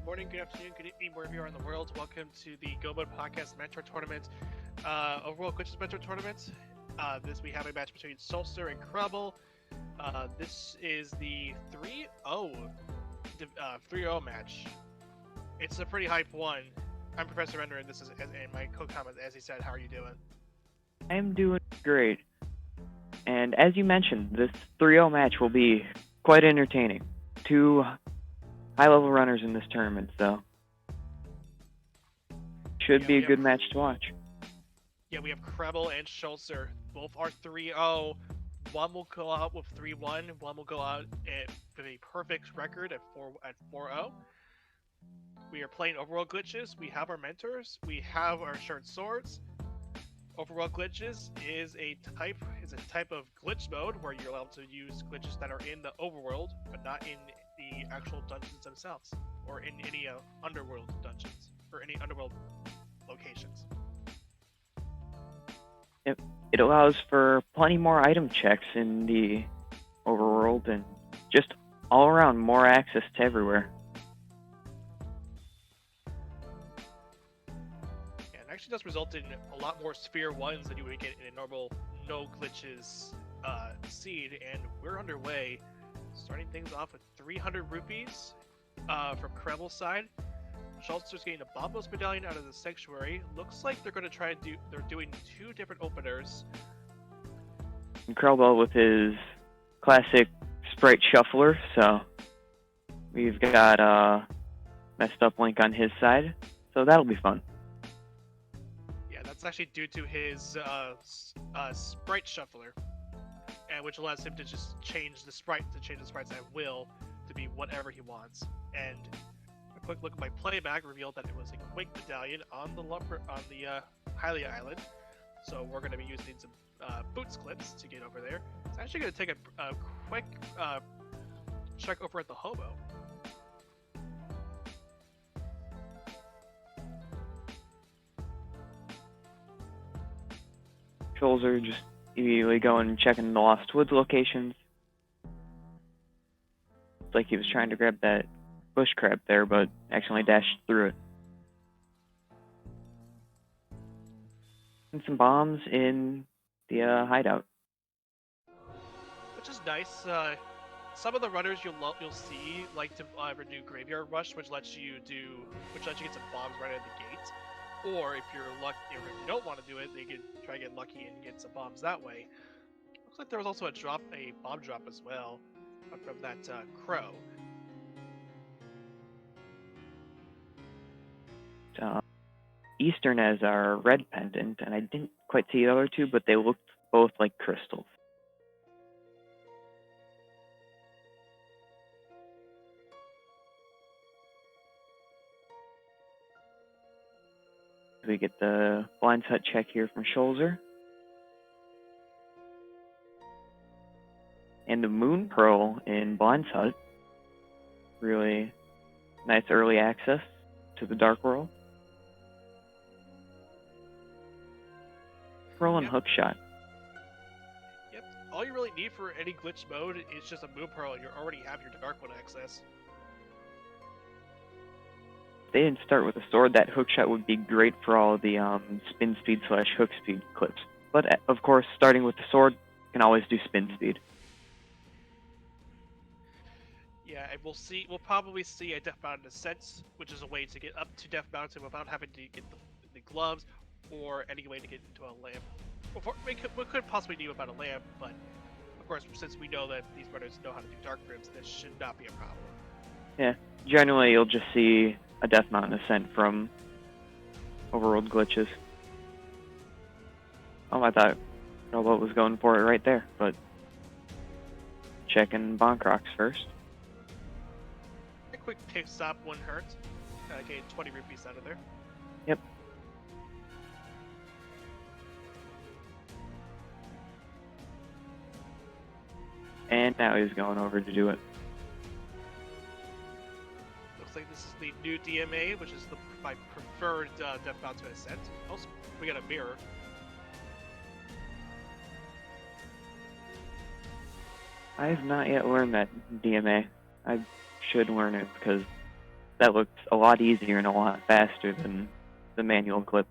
good morning, good afternoon, good evening, wherever you are in the world. Welcome to the GoMode Podcast Mentor Tournament, Overworld Glitches Mentor Tournament. We have a match between Schulzer and krelbel. This is the 3-0 match. It's a pretty hype one. I'm Professor Render, and and my co-comment, as he said, how are you doing? I'm doing great. And as you mentioned, this 3-0 match will be quite entertaining. Two high-level runners in this tournament, so should be a good match to watch. Yeah, we have krelbel and Schulzer. Both are 3-0. One will go out with 3-1. One will go out with a perfect record at 4-0. We are playing Overworld Glitches. We have our mentors. We have our short swords. Overworld Glitches is a type of glitch mode where you're allowed to use glitches that are in the overworld, but not in the actual dungeons themselves, or in any underworld dungeons, or any underworld locations. It allows for plenty more item checks in the overworld and just all around more access to everywhere. Actually does result in a lot more sphere 1s than you would get in a normal no glitches seed, and we're underway, starting things off with 300 rupees from krelbel's side. Schulzer's getting a Bombos medallion out of the sanctuary. Looks like they're going to they're doing two different openers. And krelbel with his classic sprite shuffler, so we've got a messed up Link on his side, so that'll be fun. It's actually due to his sprite shuffler, and which allows him to just change the sprites at will to be whatever he wants. And a quick look at my playback revealed that it was a quick medallion on the Hylia Island. So we're going to be using some boots clips to get over there. It's actually going to take a quick check over at the hobo. Schulzer just immediately going and checking the Lost Woods locations. It's like he was trying to grab that bush crab there, but accidentally dashed through it. And some bombs in the hideout. Which is nice. Some of the runners you'll see like to either do Graveyard Rush, which lets you get some bombs right at the gate. Or if you don't want to do it, they can try to get lucky and get some bombs that way. Looks like there was also a bomb drop as well from that crow. Eastern has our red pendant, and I didn't quite see the other two, but they looked both like crystals. We get the Blind's Hut check here from Schulzer. And the Moon Pearl in Blind's Hut. Really nice early access to the Dark World. Pearl and Hookshot. Yep. All you really need for any glitch mode is just a Moon Pearl, and you already have your Dark One access. If they didn't start with a sword, that hookshot would be great for all the spin speed / hook speed clips. But of course, starting with the sword, you can always do spin speed. Yeah, and we'll probably see a Death Mountain Ascent, which is a way to get up to Death Mountain without having to get the gloves, or any way to get into a lamp. We could possibly do about a lamp, but of course, since we know that these runners know how to do Dark Rims, this should not be a problem. Yeah, generally you'll just see a Death Mountain Ascent from Overworld Glitches. Oh, I thought krelbel was going for it right there, but checking Bonk Rocks first. A quick pit stop wouldn't hurt. Getting 20 rupees out of there. Yep. And now he's going over to do it. Looks like this is the new DMA, which is my preferred Death Mountain Ascent. Also, we got a mirror. I have not yet learned that DMA. I should learn it because that looks a lot easier and a lot faster than the manual clip.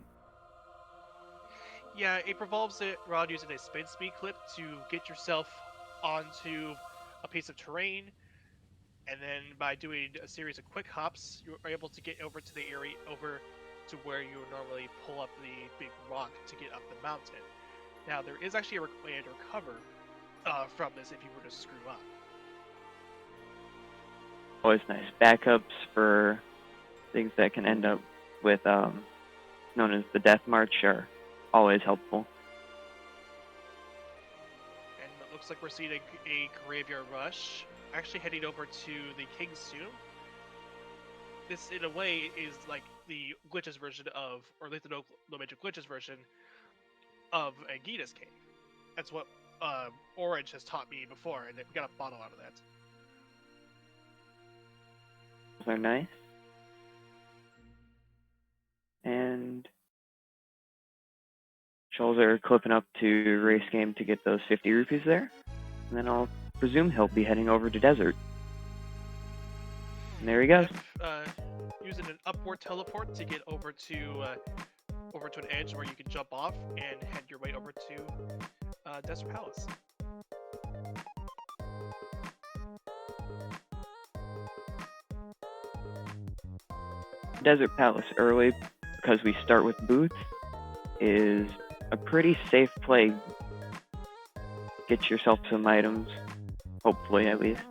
Yeah, it revolves it around using a spin speed clip to get yourself onto a piece of terrain, and then by doing a series of quick hops, you are able to get over to the area, over to where you would normally pull up the big rock to get up the mountain. Now, there is actually a way to recover from this if you were to screw up. Always nice backups for things that can end up with known as the Death March are always helpful. And it looks like we're seeing a graveyard rush, actually heading over to the King's Tomb. This, in a way, is like the glitches version of, or at least the no major glitches version of Ehseezed Cave. That's what Orange has taught me before, and we got a bottle out of that. Those are nice. And Schulzer clipping up to race game to get those 50 rupees there. And then I'll presume he'll be heading over to Desert. And there he goes. Using an upward teleport to get over to an edge where you can jump off and head your way over to Desert Palace. Desert Palace early, because we start with boots, is a pretty safe play. Get yourself some items, hopefully at least.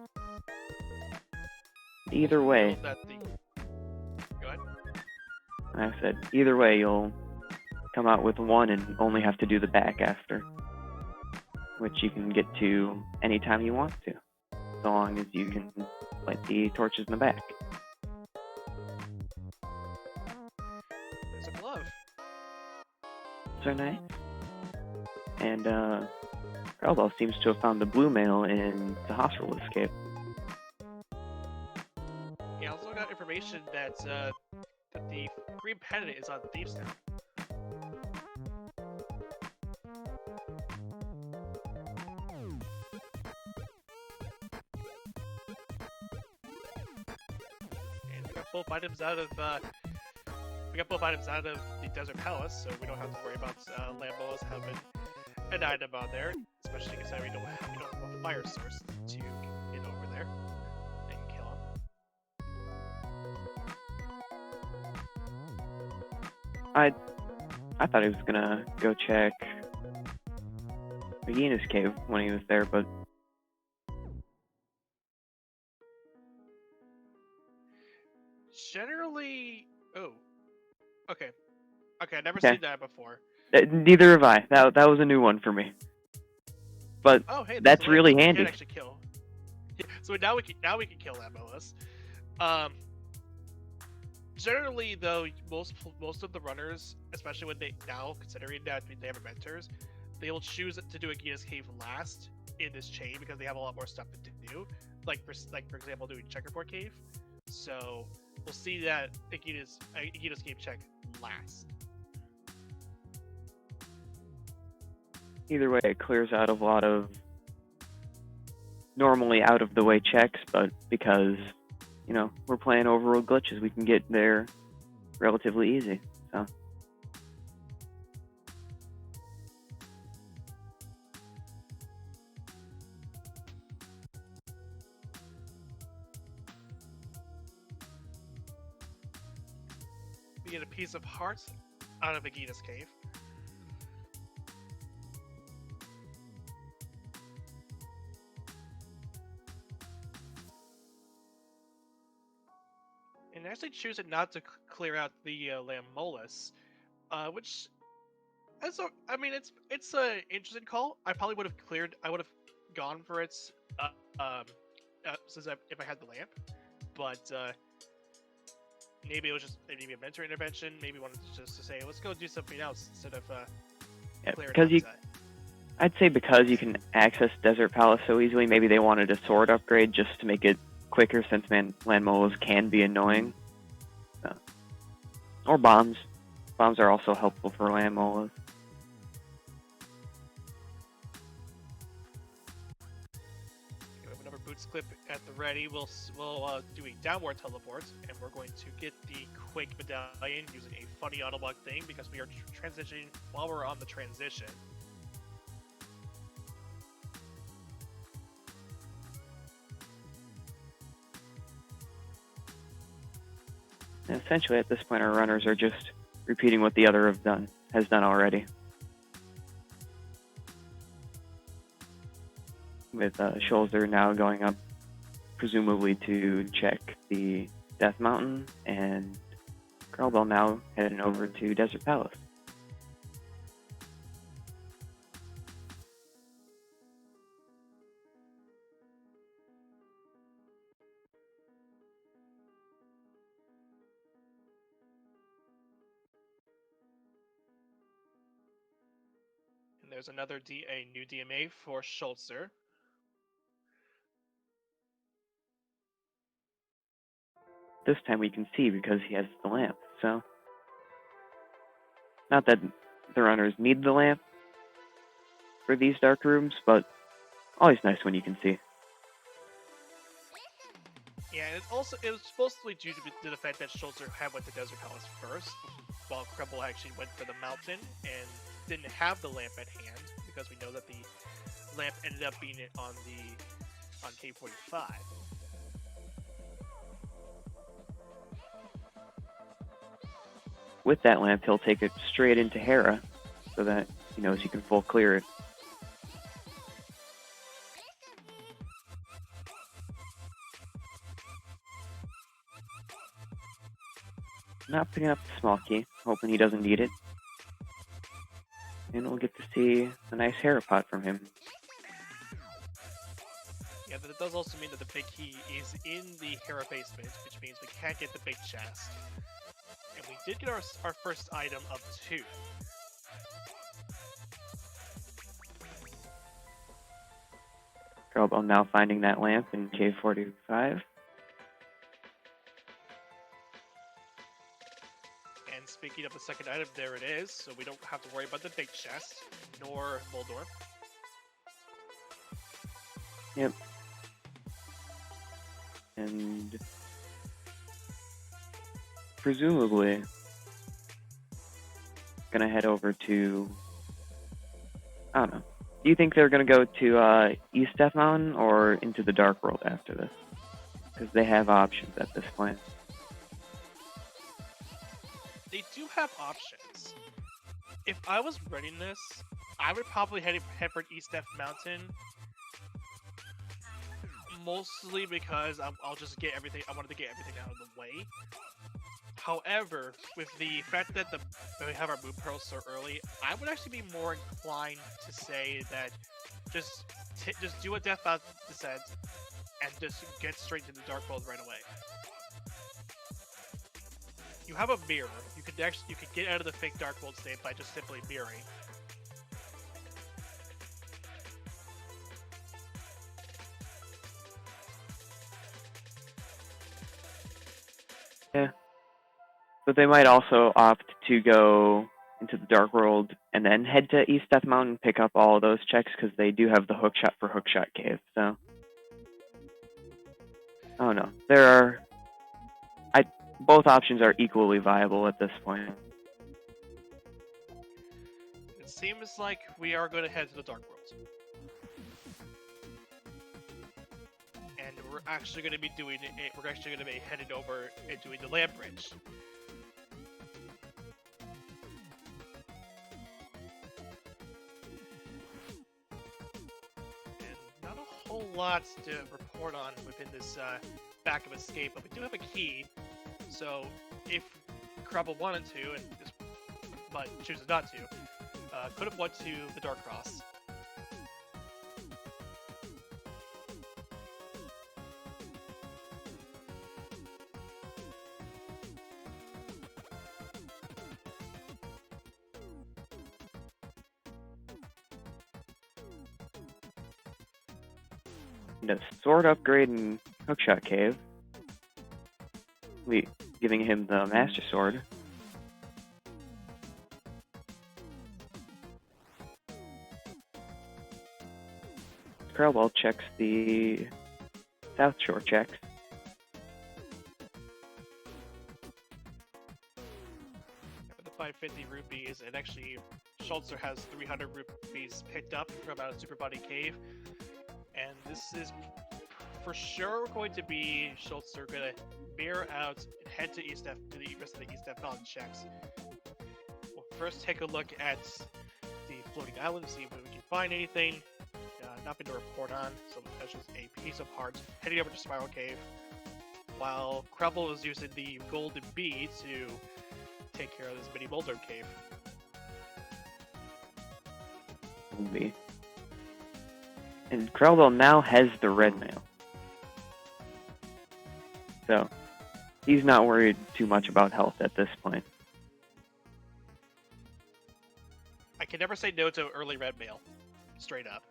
Either way, Go ahead. like I said, either way you'll come out with one and only have to do the back after, which you can get to anytime you want to, so long as you can light the torches in the back. There's a glove. So nice. And krelbel seems to have found the blue mail in the hospital escape. Yeah, I also got information that the green pendant is on Thieves Town. And we got both items out of the Desert Palace, so we don't have to worry about Lambos having an item on there, especially because we don't have a fire source to get over there and kill him. I thought he was gonna go check Ehseezed's cave when he was there, but Generally, okay, I've never seen that before. Neither have I. That was a new one for me. But Oh, hey, that's really we handy. can actually kill. Yeah, so now we can kill Lambos. Generally, though, most of the runners, especially when considering that they have mentors, they will choose to do Ehseezed Cave last in this chain because they have a lot more stuff to do. Like for example, doing Checkerboard Cave. So we'll see that Ehseezed Cave check last. Either way, it clears out a lot of normally out of the way checks, but because we're playing Overworld Glitches, we can get there relatively easy. So We get a piece of heart out of Ehseezed Cave. And actually choosing not to clear out the Lamolus, which, it's an interesting call. I probably would have I would have gone for it, if I had the lamp, but maybe it was just maybe a mentor intervention. Maybe wanted to say let's go do something else instead of clearing out. I'd say because you can access Desert Palace so easily, maybe they wanted a sword upgrade just to make it quicker, since land molas can be annoying. Or bombs. Bombs are also helpful for land molas. We have another boots clip At the ready, we'll do a downward teleport, and we're going to get the Quake Medallion using a funny autoblock thing because we are transitioning while we're on the transition. And essentially, at this point, our runners are just repeating what the other has done already. With Schulzer now going up, presumably to check the Death Mountain, and krelbel now heading over to Desert Palace. And there's another new DMA for Schulzer. This time we can see because he has the lamp, so not that the runners need the lamp for these dark rooms, but always nice when you can see. Yeah, and it was supposedly due to the fact that Schulzer had went to Desert Palace first, while krelbel actually went for the mountain and didn't have the lamp at hand, because we know that the lamp ended up being on K45. With that lamp, he'll take it straight into Hera, so that he knows he can full clear it. Not picking up the small key, hoping he doesn't need it. And we'll get to see a nice Hera pot from him. Yeah, but it does also mean that the big key is in the Hera basement, which means we can't get the big chest. And we did get our first item of 2. krelbel now finding that lamp in K45. And speaking of the second item, there it is, so we don't have to worry about the big chest, nor Moldor. Yep. And presumably gonna head over to, I don't know. Do you think they're gonna go to East Death Mountain or into the Dark World after this? Because they have options at this point. They do have options. If I was running this, I would probably head for East Death Mountain. Mostly because I'll just get everything. I wanted to get everything out of the way. However, with the fact that we have our moon pearls so early, I would actually be more inclined to say that just do a Death Mountain descent and just get straight to the Dark World right away. You have a mirror. You could get out of the fake Dark World state by just simply mirroring. Yeah. But they might also opt to go into the Dark World and then head to East Death Mountain, pick up all of those checks, because they do have the hookshot for Hookshot Cave, so. Oh no. Both options are equally viable at this point. It seems like we are going to head to the Dark World. And we're actually going to be doing it. We're actually going to be headed over and doing the land bridge. And not a whole lot to report on within this backup escape, but we do have a key. So if krelbel wanted to, but chooses not to, could have went to the Dark Cross. And a sword upgrade in Hookshot Cave. Giving him the Master Sword. krelbel checks the South Shore checks. For the 550 rupees, and actually, Schulzer has 300 rupees picked up from a Super Body Cave, and this is for sure going to be Schulzer gonna mirror out and head to East F to the rest of the East F Mountain checks. We'll first take a look at the floating island to see if we can find anything. Nothing to report on, so that's just a piece of heart. Heading over to Spiral Cave, while krelbel is using the golden bee to take care of this mini boulder cave. And krelbel now has the red mail. So, he's not worried too much about health at this point. I can never say no to early red mail. Straight up.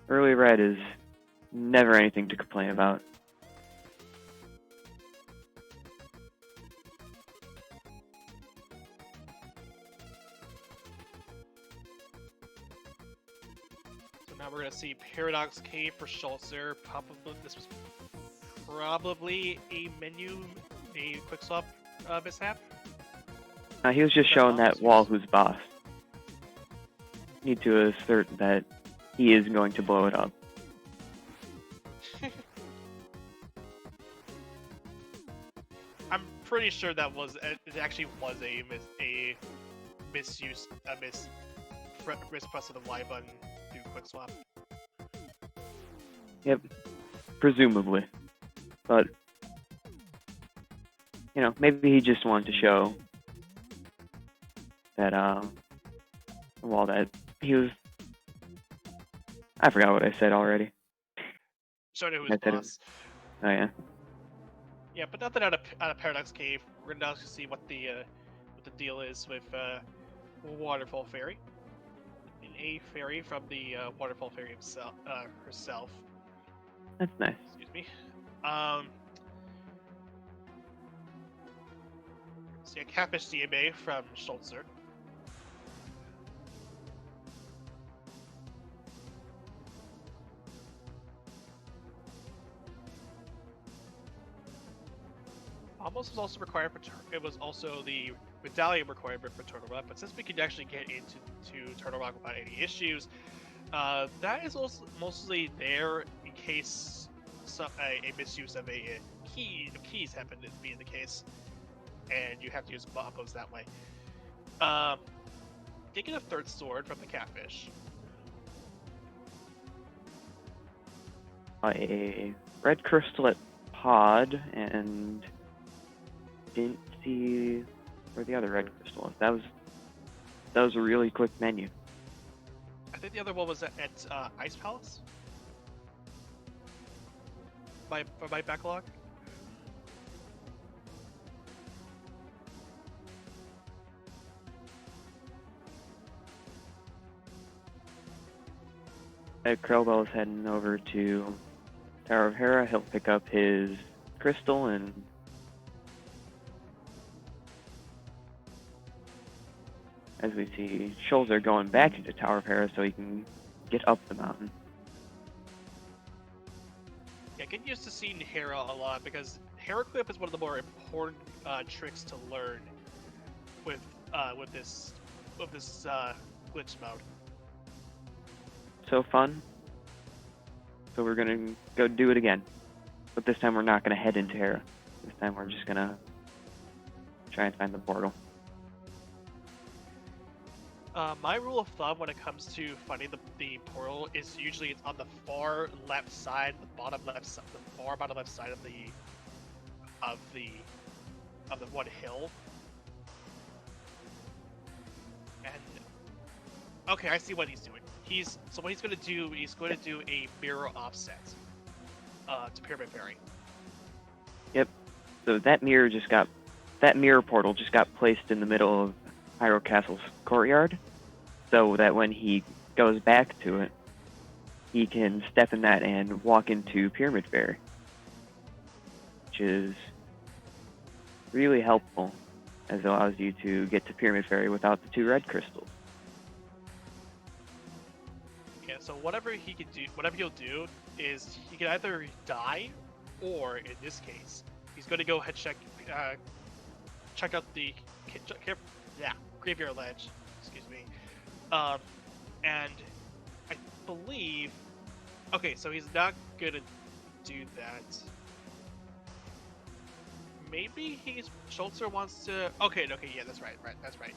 Early red is never anything to complain about. So now we're gonna see Paradox Cave for Schulzer. Probably this was probably a quick swap mishap. He was just showing that wall who's boss. Need to assert that he is going to blow it up. I'm pretty sure that it actually was a mispress of the Y button through quick swap. Yep, presumably. But, you know, maybe he just wanted to show that, well, that he was... I forgot what I said already. Showing who was boss. Oh, yeah. Yeah, but nothing out of Paradox Cave. We're gonna now see what the deal is with Waterfall Fairy. A fairy from the Waterfall Fairy herself. That's nice. Excuse me. See a Catfish GMP from Schulzer. Almost was also required for it was also the medallion requirement for Turtle Rock, but since we can actually get into Turtle Rock without any issues, that is also mostly there in case a misuse of keys happen to be the case, and you have to use bombos that way. Get a third sword from the Catfish. A red crystallet pod, and didn't see where the other red crystal was. That was a really quick menu. I think the other one was at Ice Palace. My backlog. krelbel is heading over to Tower of Hera. He'll pick up his crystal and as we see Schulzer going back into Tower of Hera so he can get up the mountain. Yeah, get used to seeing Hera a lot because Hera Clip is one of the more important tricks to learn with this glitch mode. So fun. So we're gonna go do it again, but this time we're not gonna head into Hera. This time we're just gonna try and find the portal. My rule of thumb when it comes to finding the portal is usually it's on the far left side, the far bottom left side of the one hill. And okay, I see what he's doing. What he's going to do a mirror offset to Pyramid Fairy. Yep. So that mirror portal just got placed in the middle of Hyrule Castle's courtyard, so that when he goes back to it, he can step in that and walk into Pyramid Fairy, which is really helpful, as it allows you to get to Pyramid Fairy without the 2 red crystals. Yeah, so whatever he'll do is he can either die, or in this case, he's going to go ahead and check out the graveyard ledge. Excuse me. Um, and I believe. Okay, so he's not gonna do that. Maybe Schulzer wants to. Okay, yeah, that's right, that's right.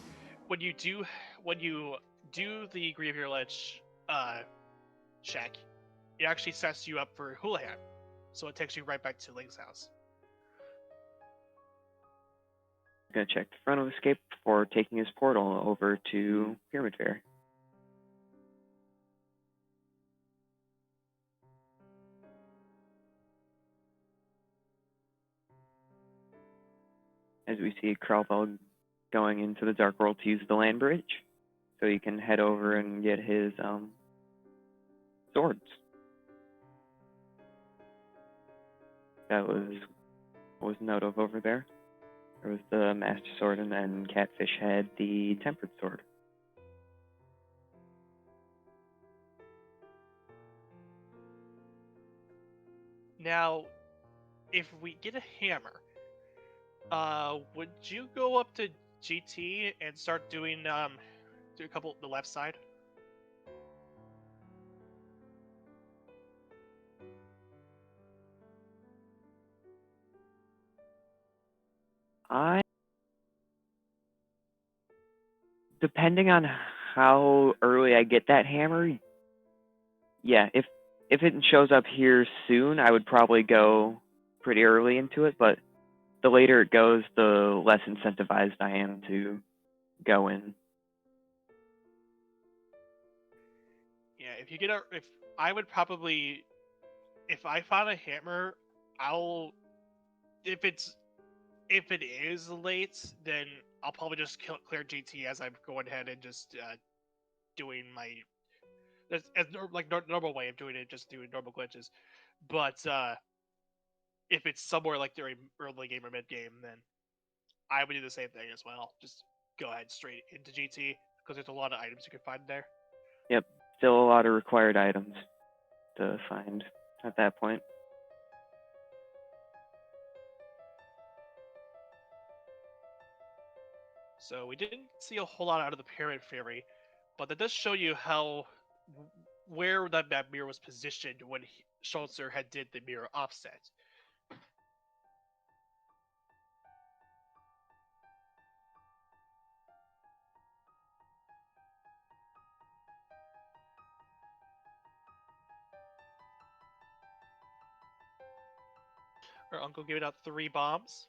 When you do the graveyard ledge check, it actually sets you up for Houlihan, so it takes you right back to Link's house. Gonna check the front of Escape before taking his portal over to Pyramid Fair. As we see krelbel going into the Dark World to use the land bridge, so he can head over and get his swords. That was note of over there. There was the Master Sword, and then Catfish had the Tempered Sword. Now, if we get a hammer, would you go up to GT and start doing do a couple the left side? Depending on how early I get that hammer, yeah, if it shows up here soon, I would probably go pretty early into it, but the later it goes, the less incentivized I am to go in. Yeah, if I would probably, if I found a hammer, if it is late, then I'll probably just clear GT as I'm going ahead and just doing my normal way of doing it, just doing normal glitches. But if it's somewhere like during early game or mid game, then I would do the same thing as well. Just go ahead straight into GT because there's a lot of items you can find there. Yep, still a lot of required items to find at that point. So we didn't see a whole lot out of the Pyramid Fairy, but that does show you where that mirror was positioned when Schulzer had did the mirror offset. Our uncle gave out 3 bombs.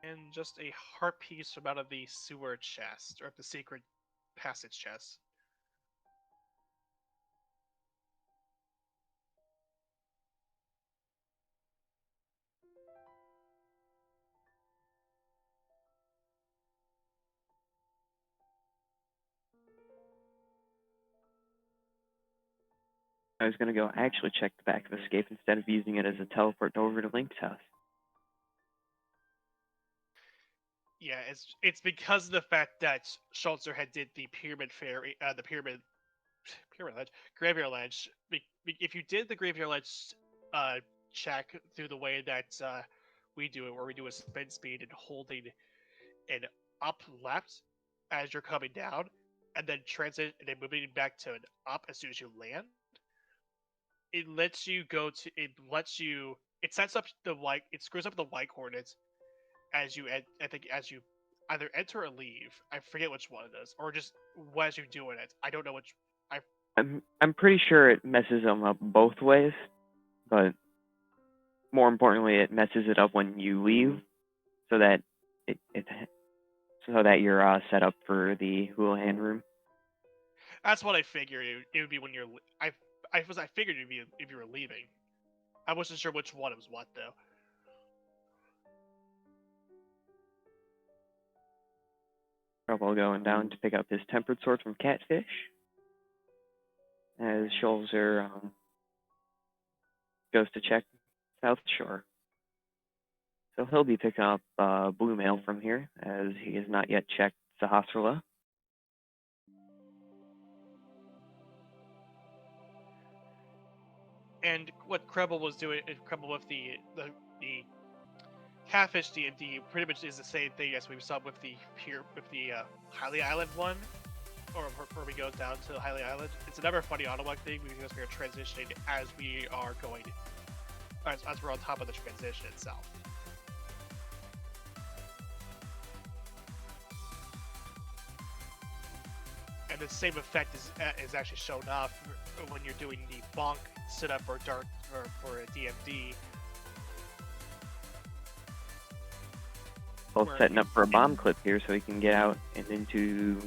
And just a heart piece from out of the sewer chest, or the secret passage chest. I was going to go actually check the back of Escape instead of using it as a teleport over to Link's house. Yeah, it's because of the fact that Schulzer had did the pyramid fairy, the pyramid ledge, graveyard ledge. If you did the graveyard ledge check through the way that we do it, where we do a spin speed and holding an up left as you're coming down, and then transit and then moving back to an up as soon as you land, it lets you it sets up it screws up the y coordinates as you as you either enter or leave. I forget which one it is, or just as you doing it. I don't know which. I'm pretty sure it messes them up both ways, but more importantly, it messes it up when you leave, so that you're set up for the Houlihan room. That's what I figured it would be when you're. I figured it'd be if you were leaving. I wasn't sure which one it was what though. Trouble going down to pick up his Tempered Sword from Catfish, as Schulzer goes to check South Shore. So he'll be picking up Blue Mail from here, as he has not yet checked Sahasrara. And what krelbel was doing, krelbel with the catfish DMD pretty much is the same thing as we saw with the Highly Island one, or where we go down to Highly Island. It's another funny autolog thing because we're transitioning as we are going, as we're on top of the transition itself. And the same effect is actually shown off when you're doing the bonk sit-up or dart or for a DMD. Both setting up for a bomb clip here so he can get out and into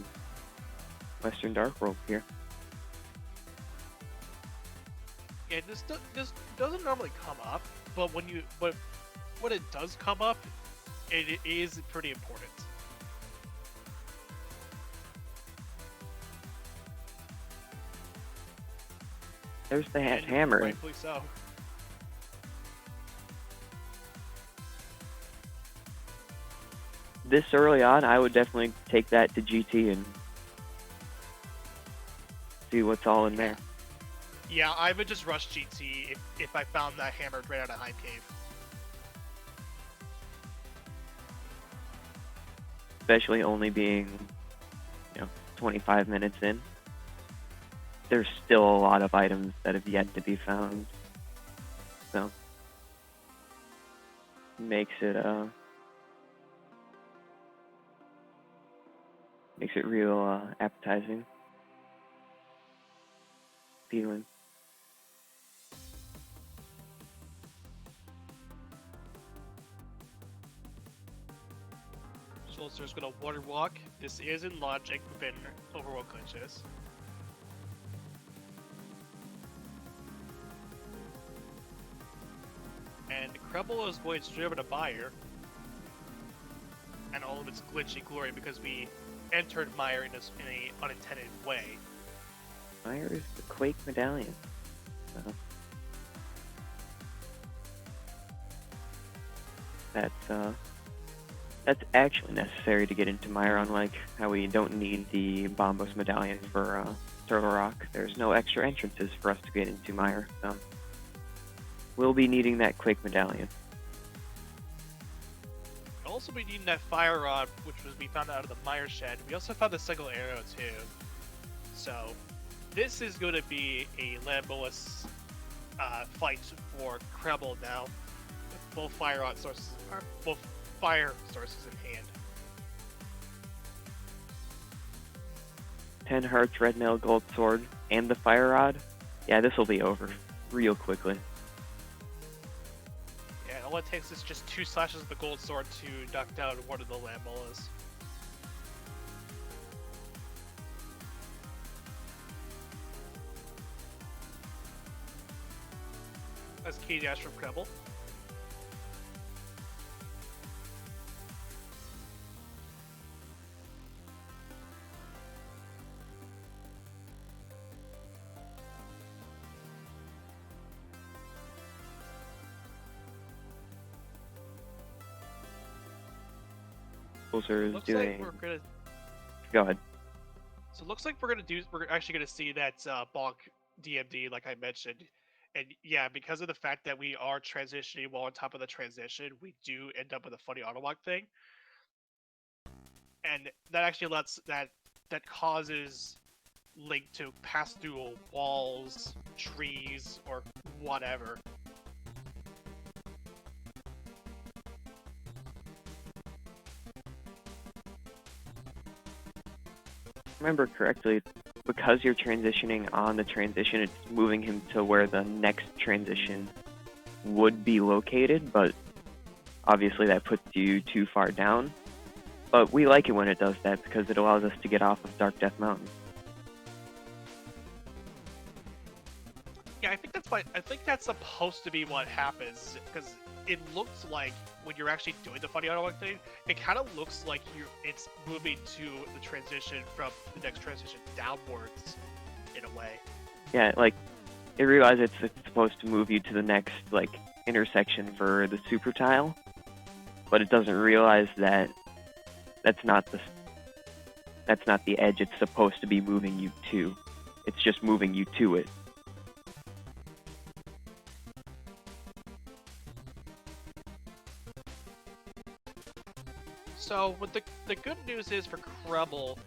Western Dark World here. Yeah, this doesn't normally come up, but when it does come up, it is pretty important. There's the hammer. Rightfully so. This early on, I would definitely take that to GT and see what's all in there. Yeah, I would just rush GT if I found that hammer right out of Hive Cave. Especially only being, 25 minutes in. There's still a lot of items that have yet to be found. So, makes it real appetizing. Feeling. Schulzer's gonna water walk. This is in logic within Overworld Glitches. And krelbel is going straight over to Mire and all of its glitchy glory because we entered Mire in a unintended way. Mire is the Quake Medallion. That's actually necessary to get into Mire, unlike how we don't need the Bombos Medallion for Turtle Rock. There's no extra entrances for us to get into Mire, so we'll be needing that Quake Medallion. We'll also be needing that Fire Rod, which we found out of the Mire Shed. We also found the single arrow too. So this is going to be a Lamboous fight for krelbel now, with both fire sources in hand. 10 hearts, red nail, gold sword, and the fire rod. Yeah, this will be over real quickly. Yeah, all it takes is just 2 slashes of the gold sword to knock down one of the Lambolas. That's key dash from krelbel. Schulzer is Looks doing. like we're gonna. Go ahead. So it looks like we're actually gonna see that bonk DMD like I mentioned, and yeah, because of the fact that we are transitioning while on top of the transition, we do end up with a funny autolock thing, and that actually that causes Link to pass through walls, trees, or whatever. Remember correctly, because you're transitioning on the transition, it's moving him to where the next transition would be located, but obviously that puts you too far down. But we like it when it does that because it allows us to get off of Dark Death Mountain. Yeah, I think that's supposed to be what happens, because it looks like when you're actually doing the funny autolock thing, it kind of looks like it's moving to the transition from the next transition downwards, in a way. Yeah, like, it realizes it's supposed to move you to the next, like, intersection for the super tile, but it doesn't realize that that's not the edge it's supposed to be moving you to. It's just moving you to it. So, what the good news is for krelbel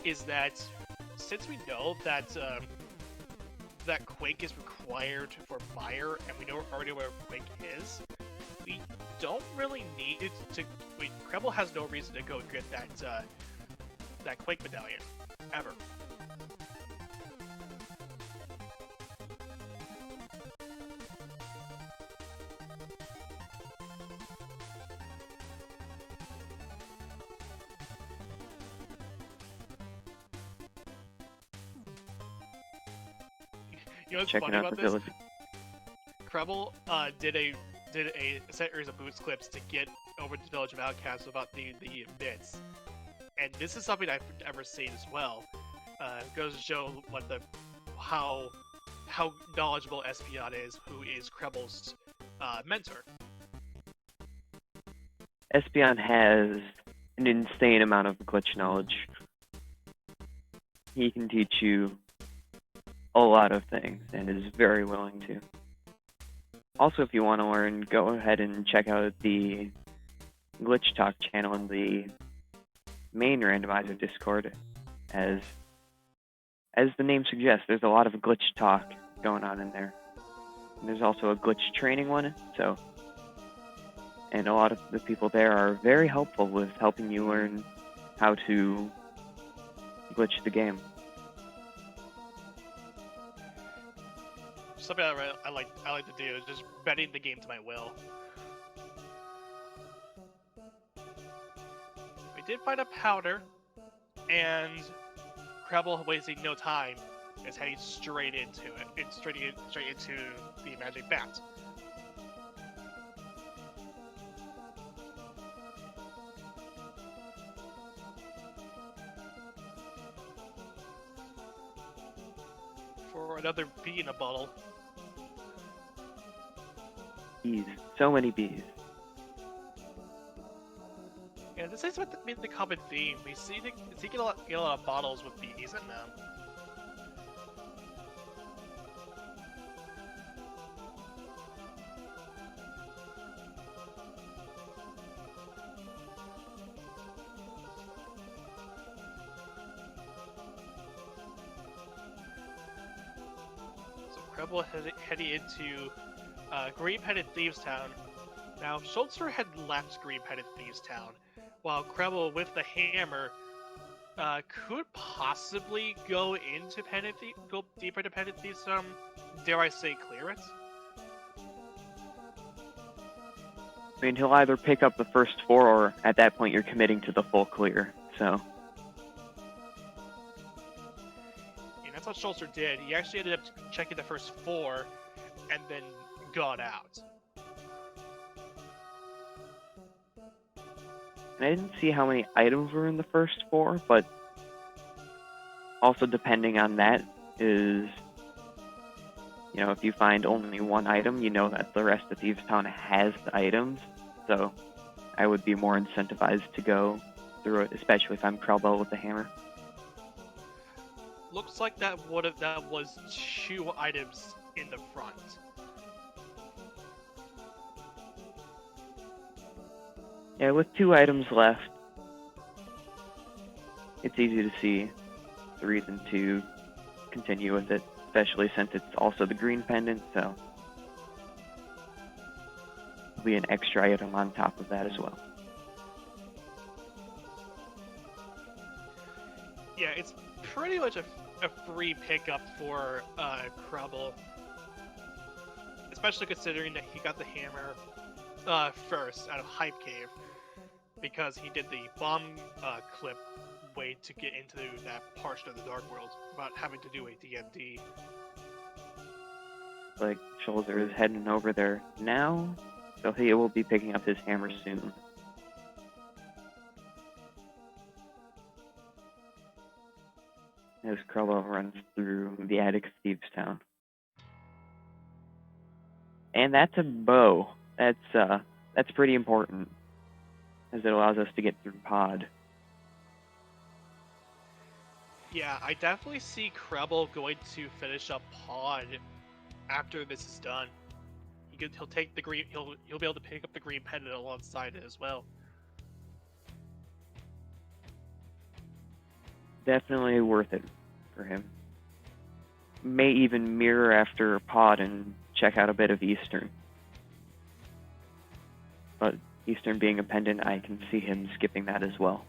is that since we know that that Quake is required for fire, and we know already where Quake is, we don't really need it to. krelbel has no reason to go get that Quake medallion ever. You know what's Checking funny out about the this? village. krelbel did a series of boots clips to get over to the Village of Outcasts about the bits, and this is something I've never seen as well. It goes to show what how knowledgeable Espeon is, who is krelbel's mentor. Espeon has an insane amount of glitch knowledge. He can teach you a lot of things and is very willing to. Also, if you want to learn, go ahead and check out the Glitch Talk channel in the main randomizer Discord. As the name suggests, there's a lot of glitch talk going on in there. And there's also a glitch training one, and a lot of the people there are very helpful with helping you learn how to glitch the game. Something I like to do is just bending the game to my will. We did find a powder, and krelbel, wasting no time, is heading straight into it. It's straight into the magic bat. For another bee in a bottle. Bees. So many bees. Yeah, this is what the common theme. We see get a lot of bottles with bees in them. So krelbel heading into Green-Headed Thieves Town. Now, Schulzer had left Green-Headed Thieves Town, while krelbel with the hammer could possibly go deeper into Pendant Thieves Town. Dare I say, clear it? I mean, he'll either pick up the first 4, or at that point you're committing to the full clear, so. And that's what Schulzer did. He actually ended up checking the first 4, and then got out. And I didn't see how many items were in the first 4, but also depending on that is, you know, if you find only one item, you know that the rest of Thieves Town has the items, so I would be more incentivized to go through it, especially if I'm krelbel with the hammer. Looks like that was 2 items in the front. Yeah, with 2 items left, it's easy to see the reason to continue with it, especially since it's also the green pendant, so there'll be an extra item on top of that as well. Yeah, it's pretty much a free pickup for krelbel, especially considering that he got the hammer first out of Hype Cave, because he did the bomb clip way to get into that portion of the Dark World without having to do a DMD. Like, Schulzer is heading over there now, so he will be picking up his hammer soon. As krelbel runs through the attic of Thieves Town. And that's a bow. That's pretty important, as it allows us to get through pod. Yeah, I definitely see krelbel going to finish up pod after this is done. He'll take the green. He'll be able to pick up the green pendant alongside it as well. definitely worth it for him. May even mirror after pod and check out a bit of Eastern. But Eastern being a pendant, I can see him skipping that as well.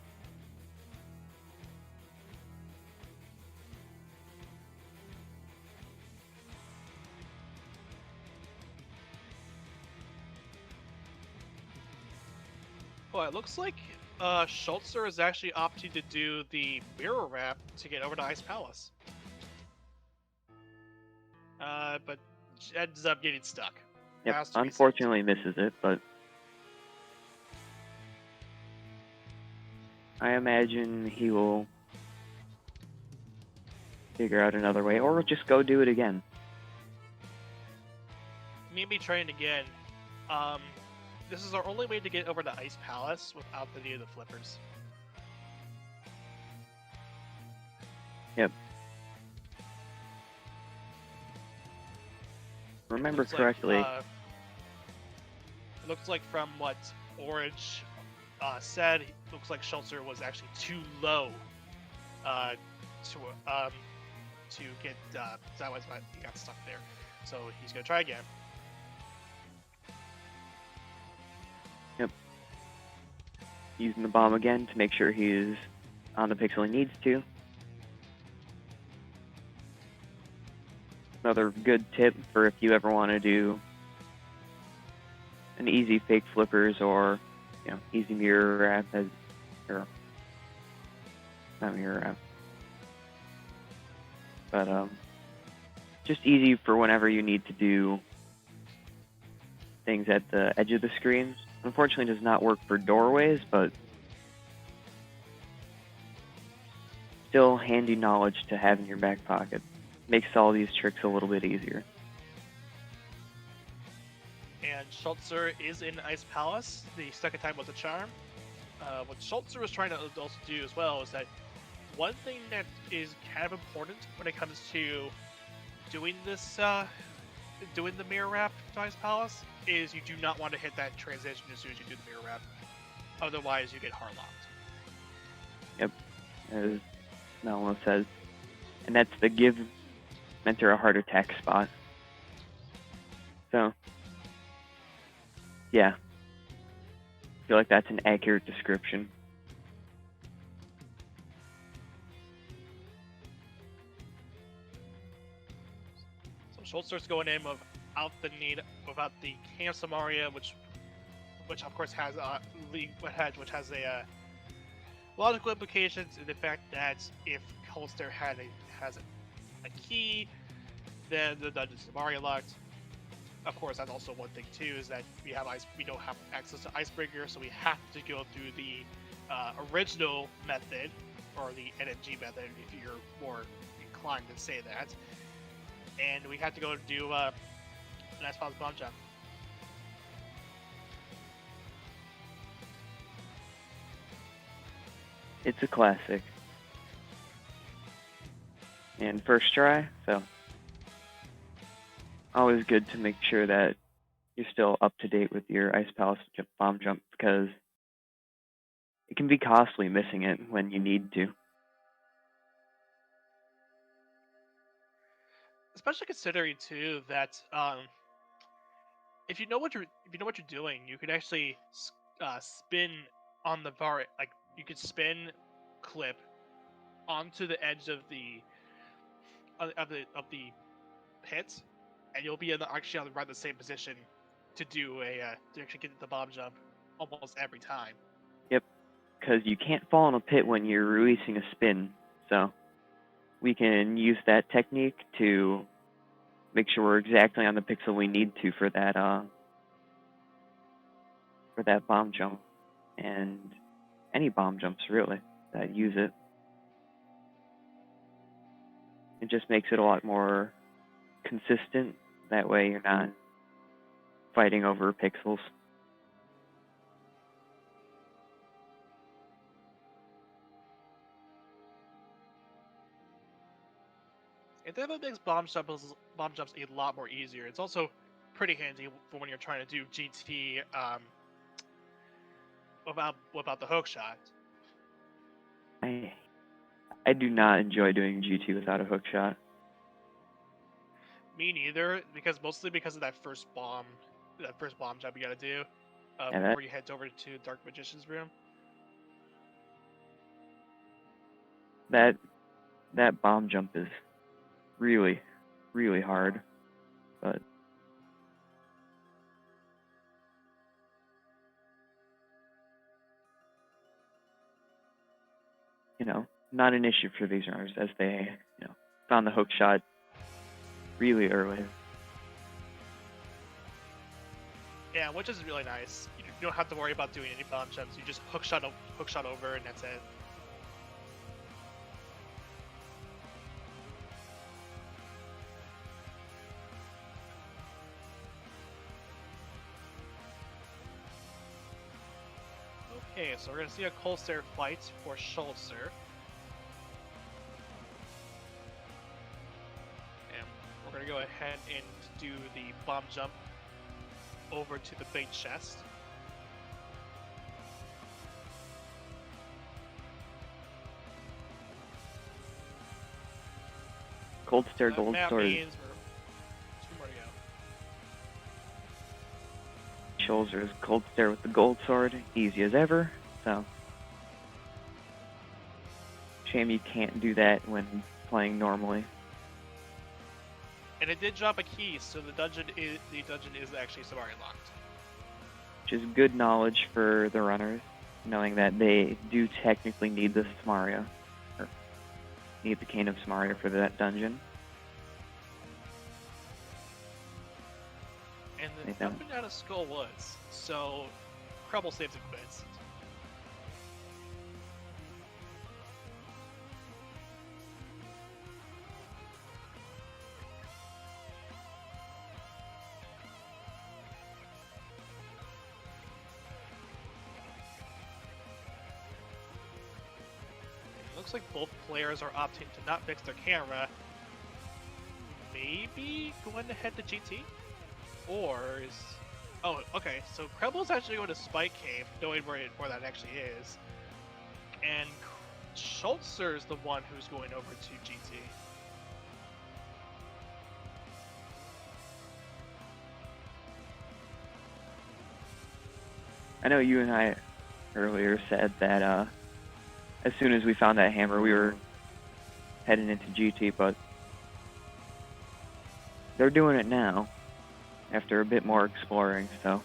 Well, it looks like Schulzer is actually opting to do the mirror wrap to get over to Ice Palace. But ends up getting stuck. Yep, unfortunately misses it, but I imagine he will figure out another way, or just go do it again. Maybe trying again. This is our only way to get over to Ice Palace without the need of the flippers. Yep. Remember correctly. It looks like from what Orange said, it looks like Schulzer was actually too low to get. That was why he got stuck there. So he's gonna try again. Yep. Using the bomb again to make sure he's on the pixel he needs to. Another good tip for if you ever want to do an easy fake flippers or, you know, easy mirror wrap or not mirror wrap, but just easy for whenever you need to do things at the edge of the screen. Unfortunately, does not work for doorways, but still handy knowledge to have in your back pocket. Makes all these tricks a little bit easier. And Schulzer is in Ice Palace. The second time was a charm. What Schulzer was trying to also do as well is that one thing that is kind of important when it comes to doing this, doing the mirror wrap to Ice Palace, is you do not want to hit that transition as soon as you do the mirror wrap. Otherwise, you get hard locked. Yep, as Melmo says. And that's the give Mentor a heart attack spot. So, yeah. I feel like that's an accurate description. So Schulzer's going in without the Cancer Maria, which of course has which has a logical implications in the fact that if Schulzer has a key, then the dungeon's Maria locked. Of course, that's also one thing too, is that we don't have access to Icebreaker, so we have to go through the original method, or the NNG method, if you're more inclined to say that. And we have to go do an Ice Palace bomb jump. It's a classic. And first try, so always good to make sure that you're still up to date with your Ice Palace bomb jump, because it can be costly missing it when you need to. Especially considering too that if you know what you're doing, you can actually spin on the bar, like you could spin clip onto the edge of the pit, and you'll be actually on around the same position to do to actually get the bomb jump almost every time. Yep, because you can't fall in a pit when you're releasing a spin, so we can use that technique to make sure we're exactly on the pixel we need to for that bomb jump, and any bomb jumps really that use it. It just makes it a lot more consistent. That way you're not fighting over pixels. It definitely makes bomb jumps a lot more easier. It's also pretty handy for when you're trying to do GT without the hook shot. I I do not enjoy doing GT without a hook shot. Me neither, mostly because of that first bomb job you gotta do Yeah, before you head over to Dark Magician's room. that bomb jump is really, really hard, but not an issue for these runners as they, found the hook shot really early. Yeah, which is really nice. You don't have to worry about doing any bomb jumps. You just hook shot over, and that's it. Okay, so we're gonna see a cold stare fight for Schulzer. And we're gonna go ahead and do the bomb jump over to the bait chest. Cold stare, gold That sword. means we're 2 more to go. Schulzer's cold stare with the gold sword, easy as ever. So, shame you can't do that when playing normally. And it did drop a key, so the dungeon is actually Samari locked. Which is good knowledge for the runners, knowing that they do technically need the Samaria, or need the Cane of Samaria for that dungeon. And then jumping out of Skull Woods, so Krelbel saves and quits. Looks like both players are opting to not fix their camera. Maybe going to head to GT? Or is... Oh, okay, so Krelbel's actually going to Spike Cave, knowing where that actually is. And Schulzer is the one who's going over to GT. I know you and I earlier said that as soon as we found that hammer, we were heading into GT, but they're doing it now after a bit more exploring, so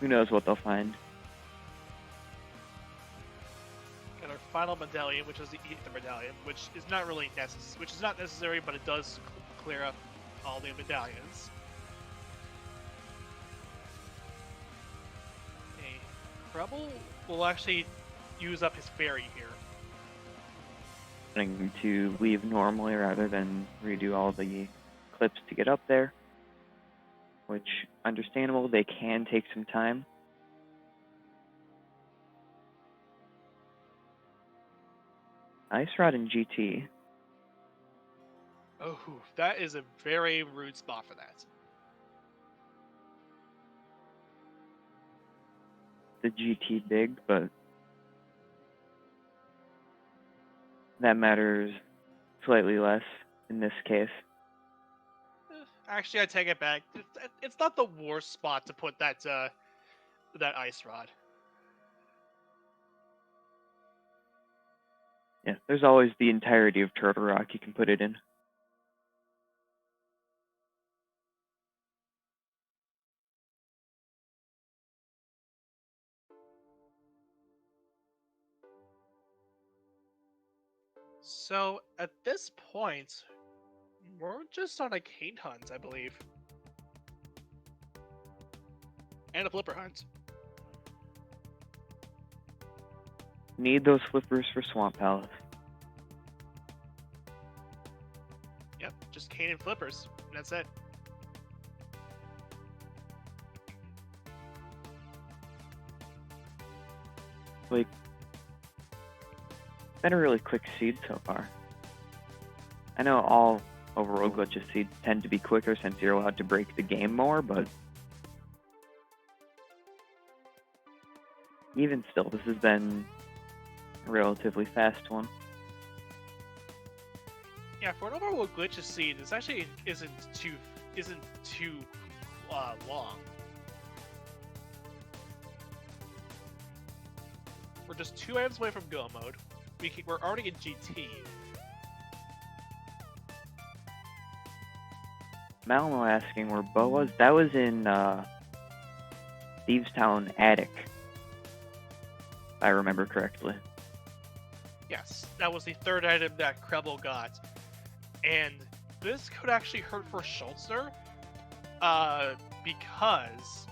who knows what they'll find. And our final medallion, which is the Ether medallion, which is not necessary, but it does clear up all the medallions. Krelbel will actually use up his fairy here. Wanting to leave normally rather than redo all the clips to get up there, which, understandable, they can take some time. Ice Rod and GT. Oh, that is a very rude spot for that. The GT big, but that matters slightly less in this case. Actually, I take it back. It's not the worst spot to put that ice rod. Yeah, there's always the entirety of Turtle Rock you can put it in. So, at this point, we're just on a cane hunt, I believe. And a flipper hunt. Need those flippers for Swamp Palace. Yep, just cane and flippers, and that's it. Like, been a really quick seed so far. I know all Overworld Glitches seeds tend to be quicker since you're allowed to break the game more, but even still, this has been a relatively fast one. Yeah, for an Overworld Glitches scene, this actually isn't too long. We're just 2 items away from Go mode. We're already in GT. Malmo asking where Bo was. That was in Thieves Town Attic, if I remember correctly. Yes, that was the 3rd item that krelbel got. And this could actually hurt for Schulzer, because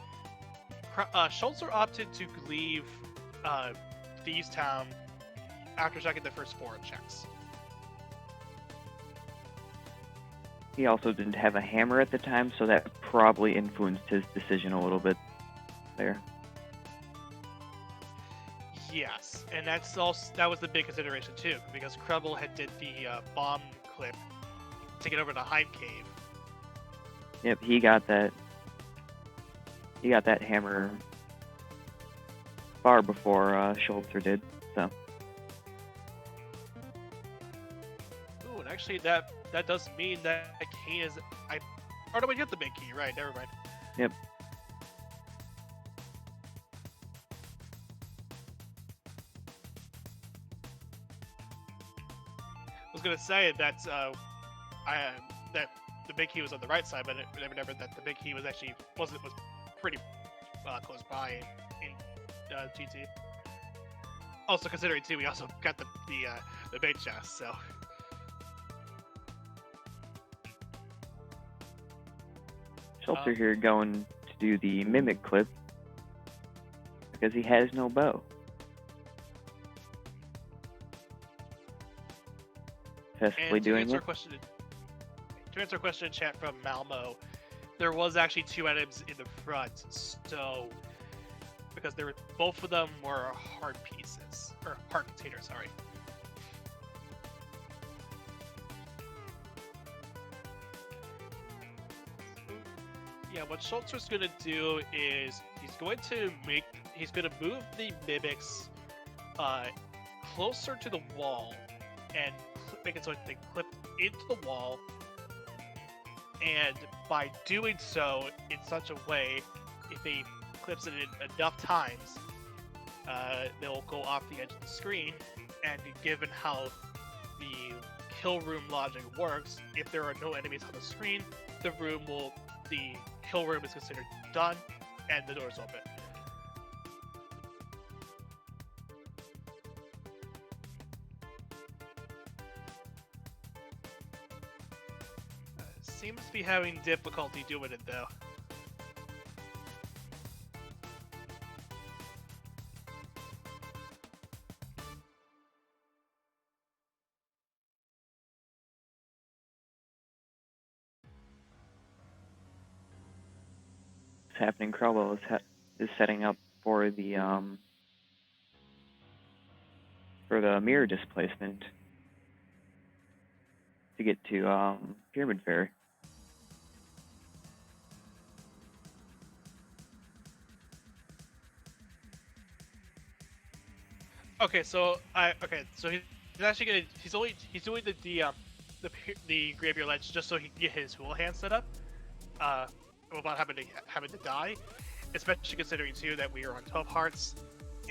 Schulzer opted to leave Thieves Town after checking the first 4 checks. He also didn't have a hammer at the time, so that probably influenced his decision a little bit there. Yes, and that was the big consideration too, because krelbel had did the bomb clip to get over to Hive Cave. Yep, he got that. He got that hammer far before Schulzer did. So. Ooh, and actually that does mean that Kane is oh no, we get the big key, right? Never mind. Yep. I was gonna say that that the big key was on the right side, but I never that the big key was pretty close by in GT. Also considering too, we also got the bait chest, so. Schulzer here going to do the mimic clip because he has no bow. Successfully doing it. To answer a question in chat from Malmo, there was actually 2 items in the front, so because both of them were heart pieces or heart containers. Sorry. Yeah, what Schulzer's gonna do is he's going to move the mimics closer to the wall and make it so they clip into the wall, and by doing so in such a way, if he clips it in enough times, they'll go off the edge of the screen, and given how the kill room logic works, if there are no enemies on the screen, the kill room is considered done, and the door's open. Seems to be having difficulty doing it though. What's happening? krelbel is setting up for the mirror displacement to get to Pyramid Fairy. Okay, so he's doing the graveyard ledge just so he can get his Hula Hand set up, without having to die. Especially considering too that we are on 12 hearts,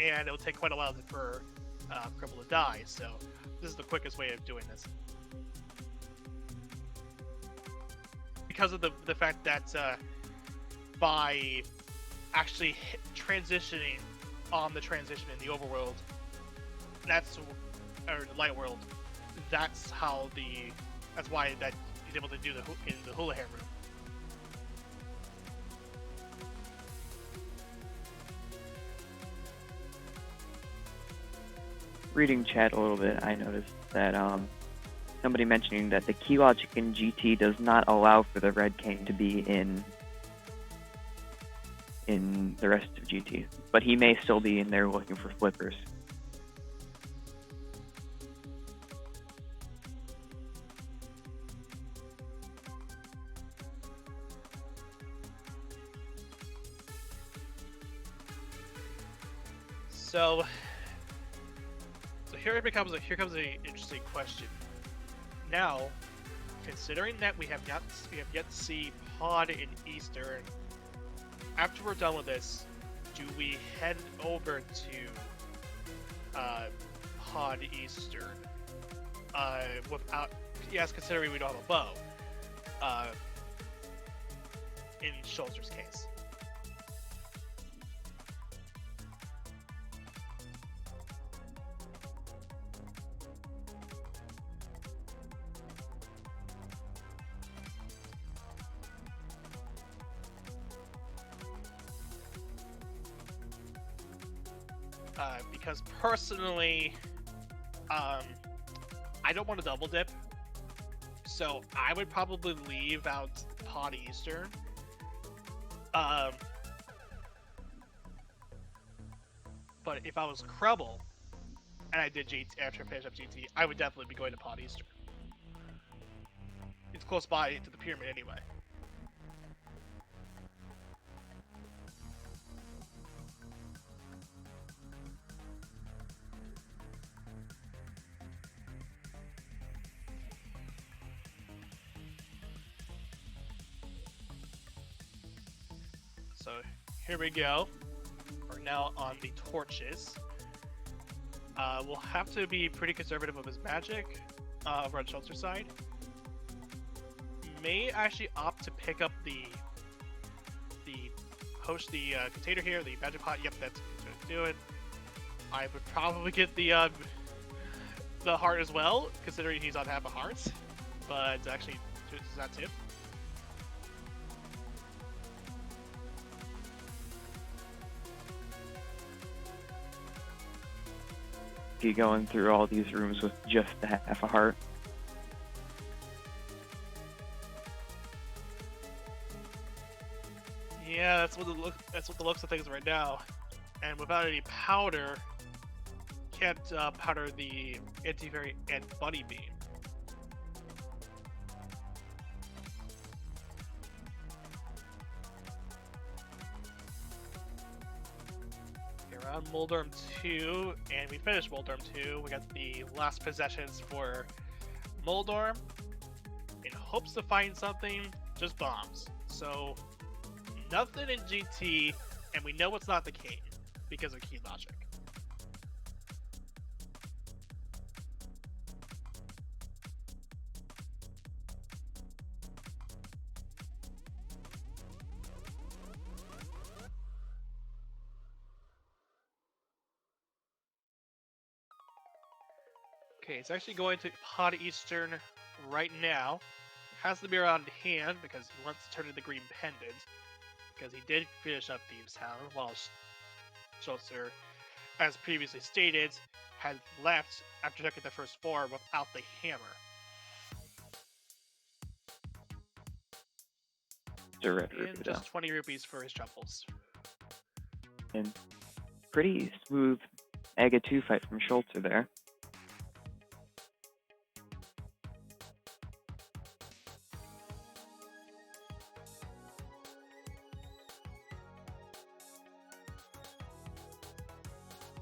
and it'll take quite a while for krelbel to die. So this is the quickest way of doing this. Because of the fact that by actually transitioning on the transition in the Overworld, or the Light World, that's why he's able to do in the Hula Hand room. Reading chat a little bit, I noticed that somebody mentioning that the key logic in GT does not allow for the red cane to be in the rest of GT, but he may still be in there looking for flippers. So here comes an interesting question. Now, considering that we have yet to see Pod in Eastern, after we're done with this, do we head over to Pod Eastern? Without, yes, considering we don't have a bow. In Schulzer's case. Because personally, I don't want to double dip, so I would probably leave out Pod Eastern. But if I was Krelbel and I did GT after I finished up GT, I would definitely be going to Pod Eastern. It's close by to the pyramid anyway. So here we go. We're now on the torches. We'll have to be pretty conservative with his magic over on Schulzer's side. May actually opt to pick up the container here, the magic pot. Yep, that's going to do it. I would probably get the heart as well, considering he's on half a heart. But actually, chooses that too. He going through all these rooms with just a half a heart. Yeah, that's what the looks of things right now. And without any powder, can't powder the anti-fairy and bunny beam. Okay, we're on Moldorm 2, and we finished Moldorm 2. We got the last possessions for Moldorm. In hopes to find something, just bombs. So, nothing in GT, and we know it's not the Kane because of key logic. Okay, it's actually going to Pod Eastern right now. Has to be around hand because he wants to turn in the green pendant. Because he did finish up Thieves Town, while Schulzer, as previously stated, had left after checking the first floor without the hammer. And just 20 rupees for his truffles. And pretty smooth Aga 2 fight from Schulzer there.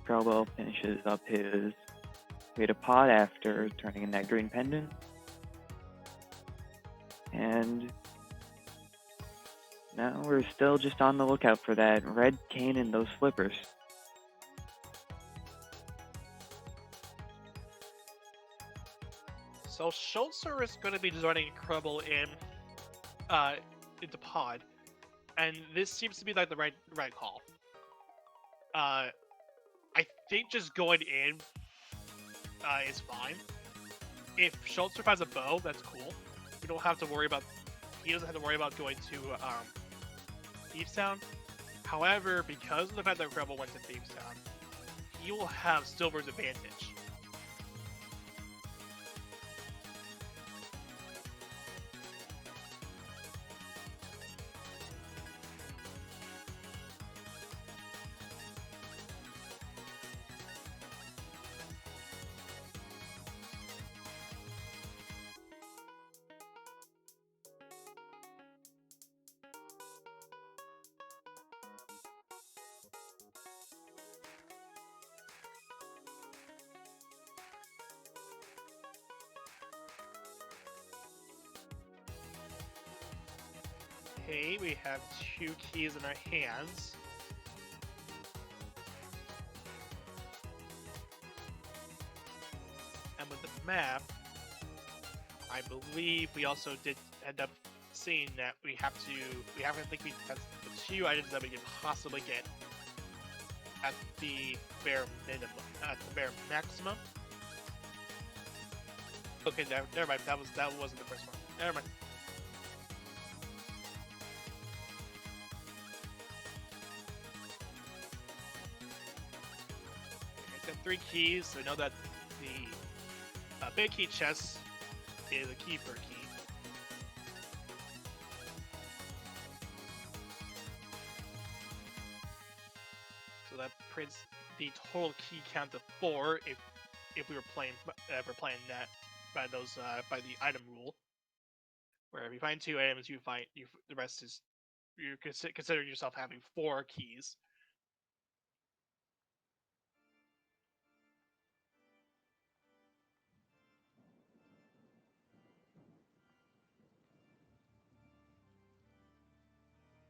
Krelbel finishes up his way to Pod after turning in that green pendant. And now we're still just on the lookout for that red cane and those flippers. So Schulzer is going to be joining Krelbel into Pod, and this seems to be like the right call. I think just going in is fine. If Schulzer finds a bow, that's cool. We don't have to worry about. He doesn't have to worry about going to Thieves Town. However, because of the fact that Krelbel went to Thieves Town, he will have Silver's advantage. Okay, we have 2 keys in our hands. And with the map, I believe we also did end up seeing that we have to, that's the 2 items that we can possibly get at the bare minimum, at the bare maximum. Okay, never mind, that wasn't the first one. Never mind. Okay, got 3 keys, so we know that the big key chest is a keeper key. So that prints the total key count to 4 if we were playing that by those by the item rule, where if you find 2 items, the rest is you consider yourself having 4 keys.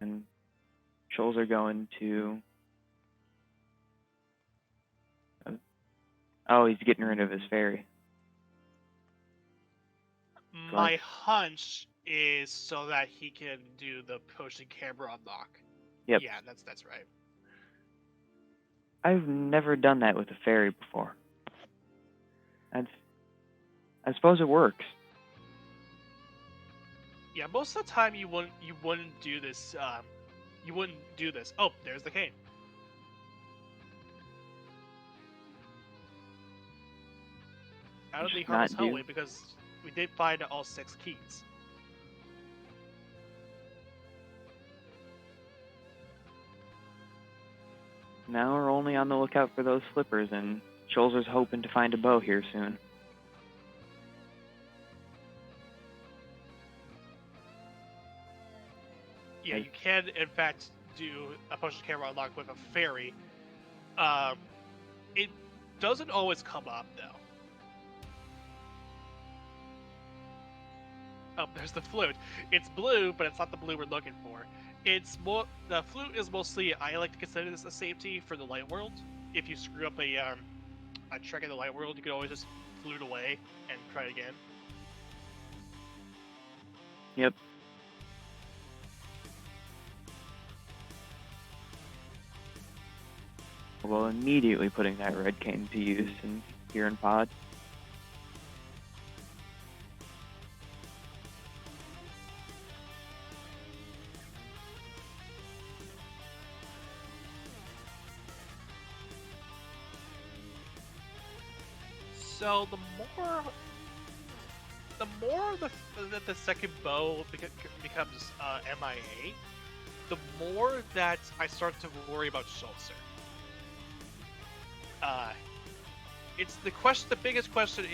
And Schulzer going to... Oh, he's getting rid of his fairy. My hunch is so that he can do the potion camera unlock. Yep. Yeah, that's right. I've never done that with a fairy before. I suppose it works. Yeah, most of the time you wouldn't do this. You wouldn't do this. Oh, there's the cane. Out of the harmless hallway, because we did find all 6 keys. Now we're only on the lookout for those slippers, and Schulzer's hoping to find a bow here soon. Yeah, you can in fact do a potion camera unlock with a fairy. It doesn't always come up though. Oh, there's the flute. It's blue, but it's not the blue we're looking for. It's more the flute is mostly, I like to consider this a safety for the light world. If you screw up a trek in the light world, you can always just flute away and try it again. Yep. Well, immediately putting that red cane to use here in pod. So the more the second bow becomes MIA, the more that I start to worry about Schulzer. It's the question. The biggest question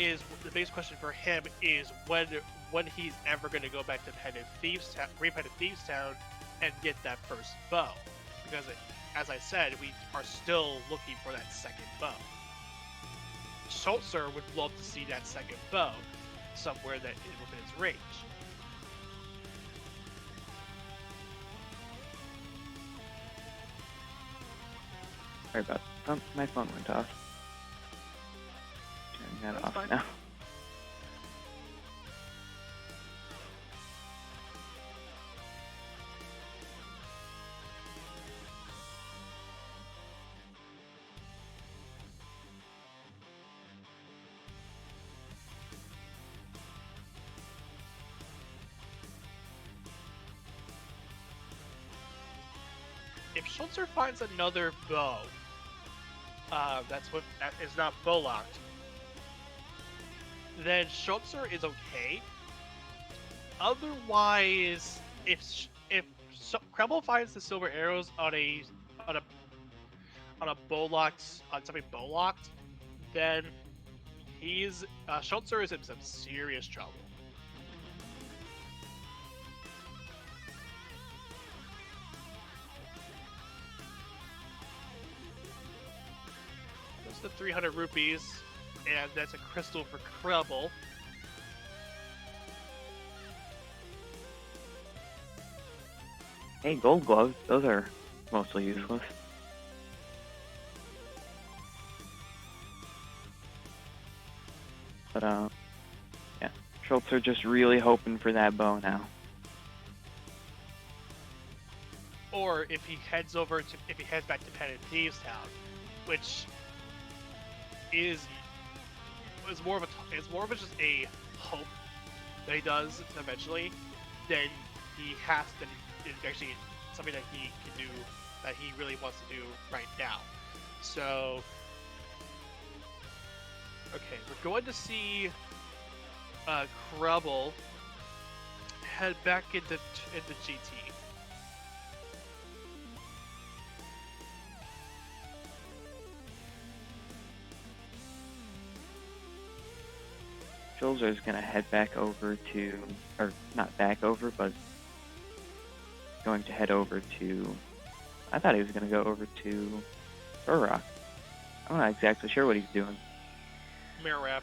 for him is when he's ever going to go back to Repetitive Thieves Town and get that first bow, because as I said, we are still looking for that second bow. Schulzer would love to see that second bow somewhere that is within his range. Sorry about that. My phone went off. Turning that off fine. now. If Schulzer finds another bow, that is not bow locked, then Schulzer is okay. Otherwise, if krelbel finds the silver arrows on something bow locked, then Schulzer is in some serious trouble. The 300 rupees, and that's a crystal for krelbel. Hey, gold gloves. Those are mostly useless. But, yeah. Schulzer just really hoping for that bow now. Or if he heads back to Pen and Thieves Town, which is more of just a hope that he does eventually, then it's actually something that he can do, that he really wants to do right now. So, okay, we're going to see krelbel head back into GT. Schulzer's gonna head back over to, or not back over, but going to head over to, I thought he was gonna go over to Rock. I'm not exactly sure what he's doing. Mirror wrap.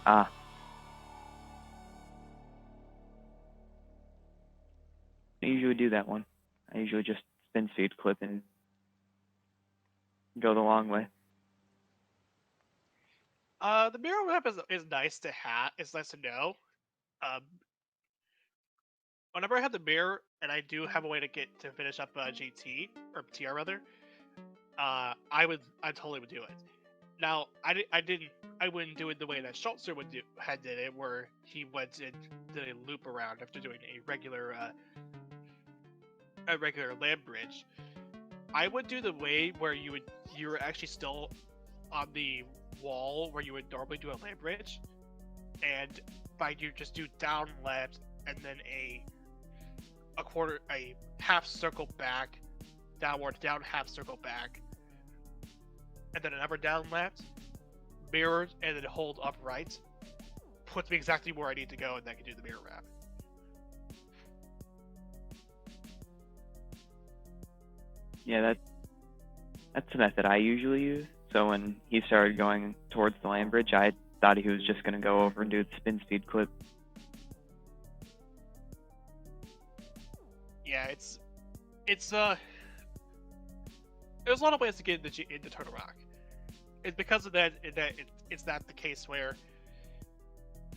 Ah. I usually do that one. I usually just spin speed clip and go the long way. The mirror wrap is nice to have. It's nice to know. Whenever I have the mirror and I do have a way to finish up GT or TR rather, I totally would do it. Now I wouldn't do it the way that Schulzer did it, where he went and did a loop around after doing a regular land bridge. I would do the way where you're actually still on the wall where you would normally do a land bridge, and you just do down left and then a half circle back, downward, down half circle back, and then another down left, mirror, and then hold up right. Puts me exactly where I need to go, and then I can do the mirror wrap. Yeah, that's the method I usually use. So when he started going towards the land bridge, I thought he was just going to go over and do the spin speed clip. Yeah, there's a lot of ways to get into Turtle Rock. It's because of that it's not the case where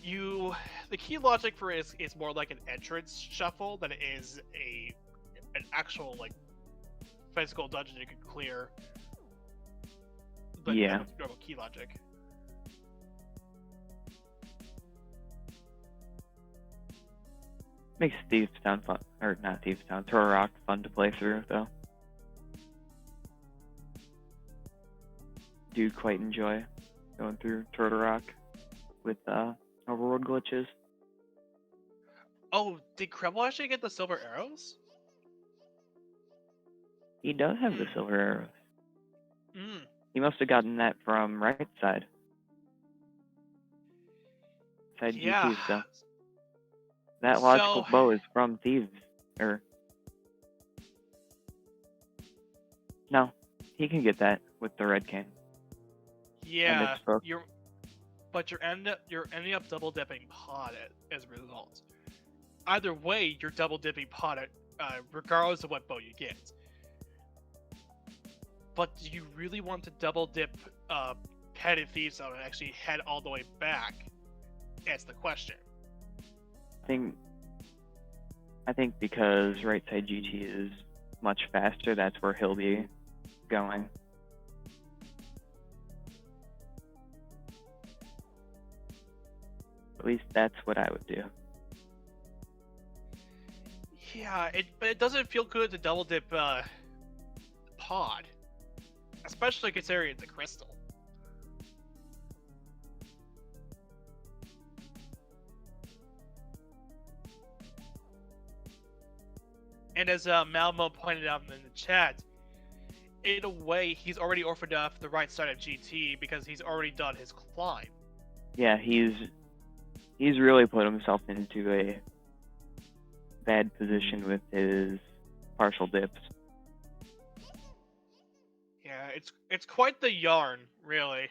the key logic for it is more like an entrance shuffle than it is an actual like physical dungeon you can clear. But yeah. Normal key logic. Makes Thieves Town fun, or not Thieves Town, Turtle Rock fun to play through, though. Do quite enjoy going through Turtle Rock with Overworld Glitches. Oh, did krelbel actually get the silver arrows? He does have the silver arrows. Mm. He must have gotten that from right side. Side Yeah. GT stuff. That logical bow is from Thieves. Or no, he can get that with the red cane. Yeah, but you're ending up double dipping pod as a result. Either way, you're double dipping pod regardless of what bow you get. But do you really want to double dip Pen and Thieves and actually head all the way back? That's the question. I think because right side GT is much faster, that's where he'll be going. At least that's what I would do. Yeah, but it doesn't feel good to double dip pod, especially considering it's a crystal. And as Malmo pointed out in the chat, in a way, he's already orphaned off the right side of GT because he's already done his climb. Yeah, he's really put himself into a bad position with his partial dips. Yeah, it's quite the yarn, really.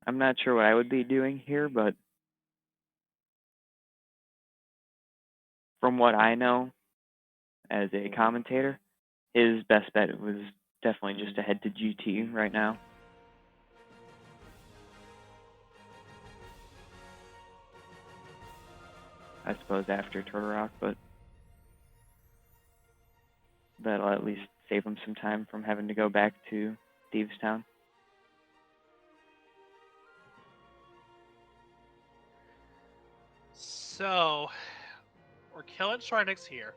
I'm not sure what I would be doing here, but from what I know as a commentator, his best bet was definitely just to head to GT right now. I suppose after Turtle Rock, but that'll at least save him some time from having to go back to Stevestown. So, we're killing Shrynix here.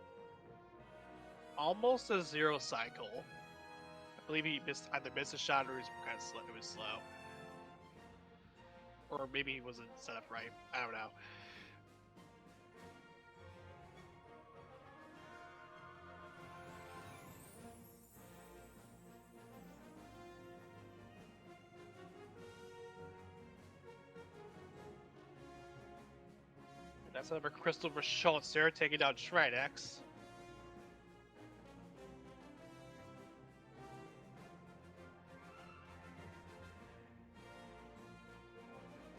Almost a 0 cycle. I believe he either missed a shot or he was kind of slow. It was slow. Or maybe he wasn't set up right. I don't know. That's another crystal for Schulzer taking down Shrynix.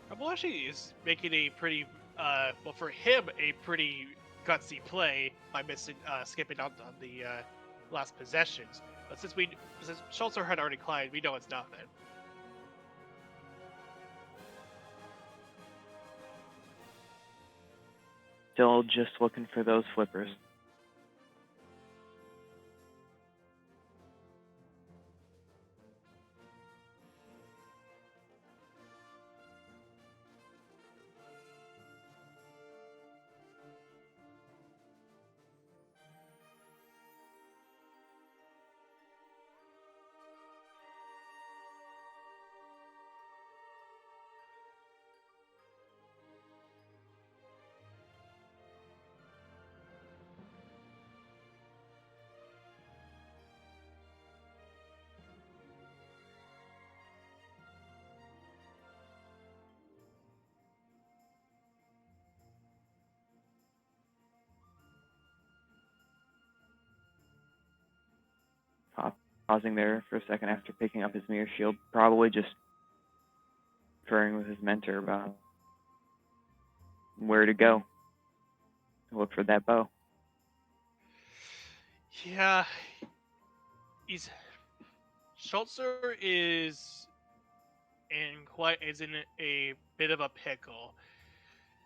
Krelbel actually is making a pretty, well for him, a pretty gutsy play by skipping out on the last possessions. But since Schulzer had already climbed, we know it's nothing. Still just looking for those flippers. Pausing there for a second after picking up his mirror shield, probably just conferring with his mentor about where to go to look for that bow. Yeah, Schulzer is in a bit of a pickle.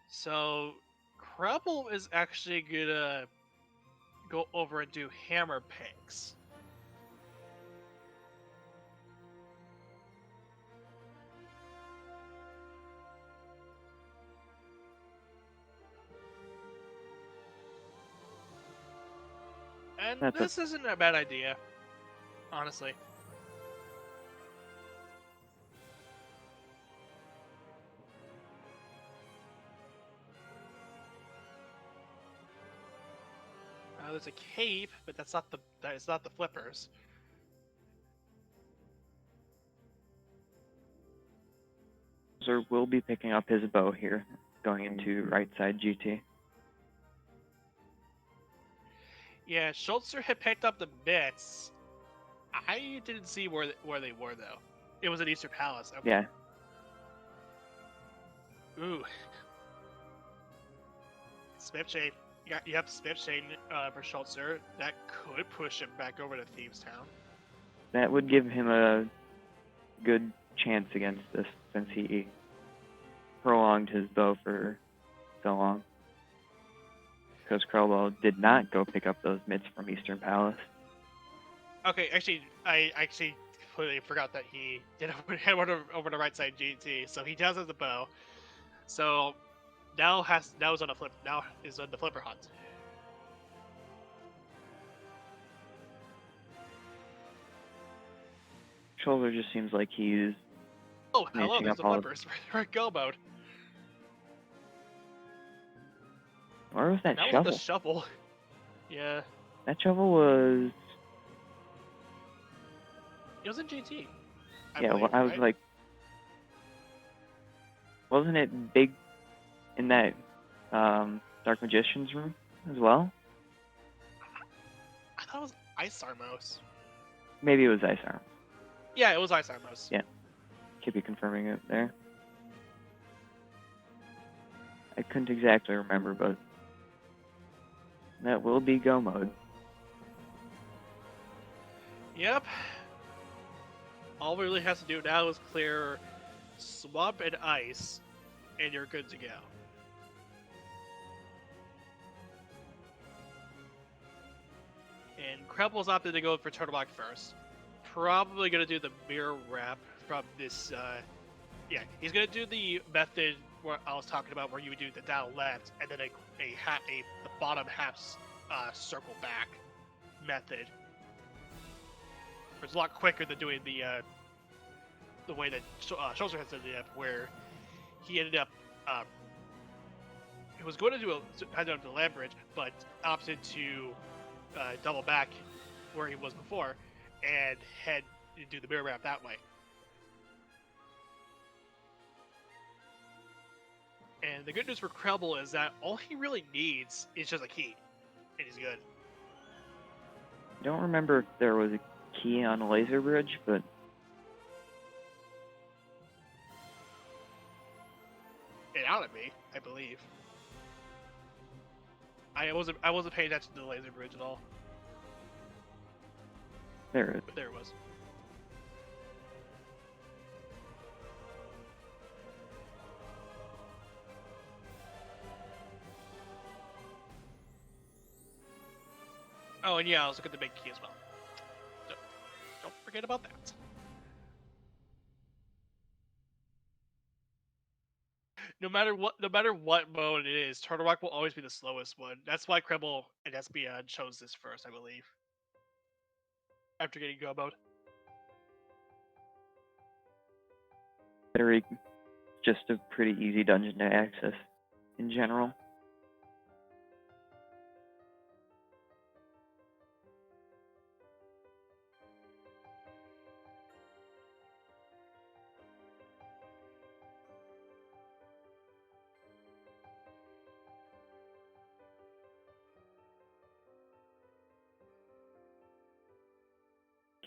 So Krelbel is actually gonna go over and do hammer picks. And this isn't a bad idea, honestly. There's a cape, but that's not the flippers. Schulzer will be picking up his bow here, going into right side GT. Yeah, Schulzer had picked up the bits. I didn't see where they were though. It was at Eastern Palace. Okay. Yeah. Ooh. Smith Chain. You have Smith Chain for Schulzer. That could push him back over to Thievestown. That would give him a good chance against this, since he prolonged his bow for so long. Because Krelbel did not go pick up those mitts from Eastern Palace. Okay, actually, I completely forgot that he did head over to right side GT, so he does have the bow. So now is on the flipper hunt. Schulzer just seems like he's hello, there's the flippers. We're at go mode. Where was that shovel? shovel? The shovel. Yeah. That shovel was... It was in GT. I was like... Wasn't it big in that Dark Magician's room as well? I thought it was Ice Armos. Maybe it was Ice Arm. Yeah, it was Ice Armos. Yeah. Keep you confirming it there. I couldn't exactly remember, but that will be go mode. Yep. All we really has to do now is clear swamp and ice, and you're good to go. And Krebel's opted to go for Turtleback first. Probably going to do the mirror wrap from this. Yeah, he's going to do the method where I was talking about, where you would do the down left and then the bottom half circle back method. It's a lot quicker than doing the way that Schulzer has done it, where he ended up he was going to do head down to the land bridge, but opted to double back where he was before and do the mirror wrap that way. And the good news for Krelbel is that all he really needs is just a key, and he's good. I don't remember if there was a key on a laser bridge, but It ought to be, I believe. I wasn't paying attention to the laser bridge at all. there it is. But there it was. Oh, and yeah, I was looking at the big key as well. Don't forget about that. No matter what mode it is, Turtle Rock will always be the slowest one. That's why Krelbel and Espeon chose this first, I believe. After getting go mode. Battery, just a pretty easy dungeon to access in general.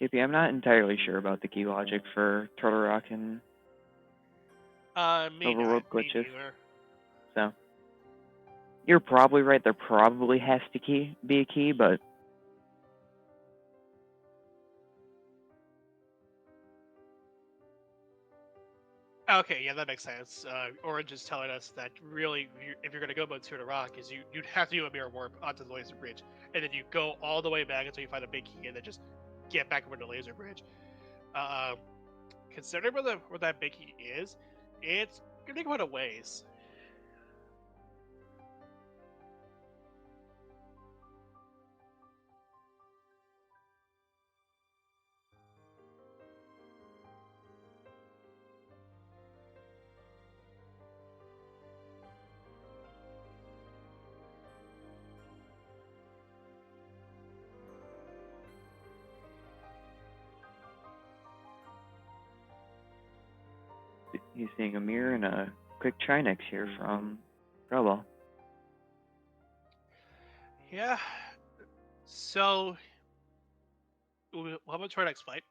KP, I'm not entirely sure about the key logic for Turtle Rock and Overworld Glitches. So, you're probably right, there probably has to be a key, but Okay, yeah, that makes sense. Orange is telling us that really, if you're going to go mode Turtle Rock, is you'd have to do a mirror warp onto the laser bridge, and then you go all the way back until you find a big key, and then just get back over the laser bridge. Considering where that big key is, it's gonna take quite a ways. he's seeing a mirror and a quick Trinex here from Krelbel. Yeah. So we'll have a next fight,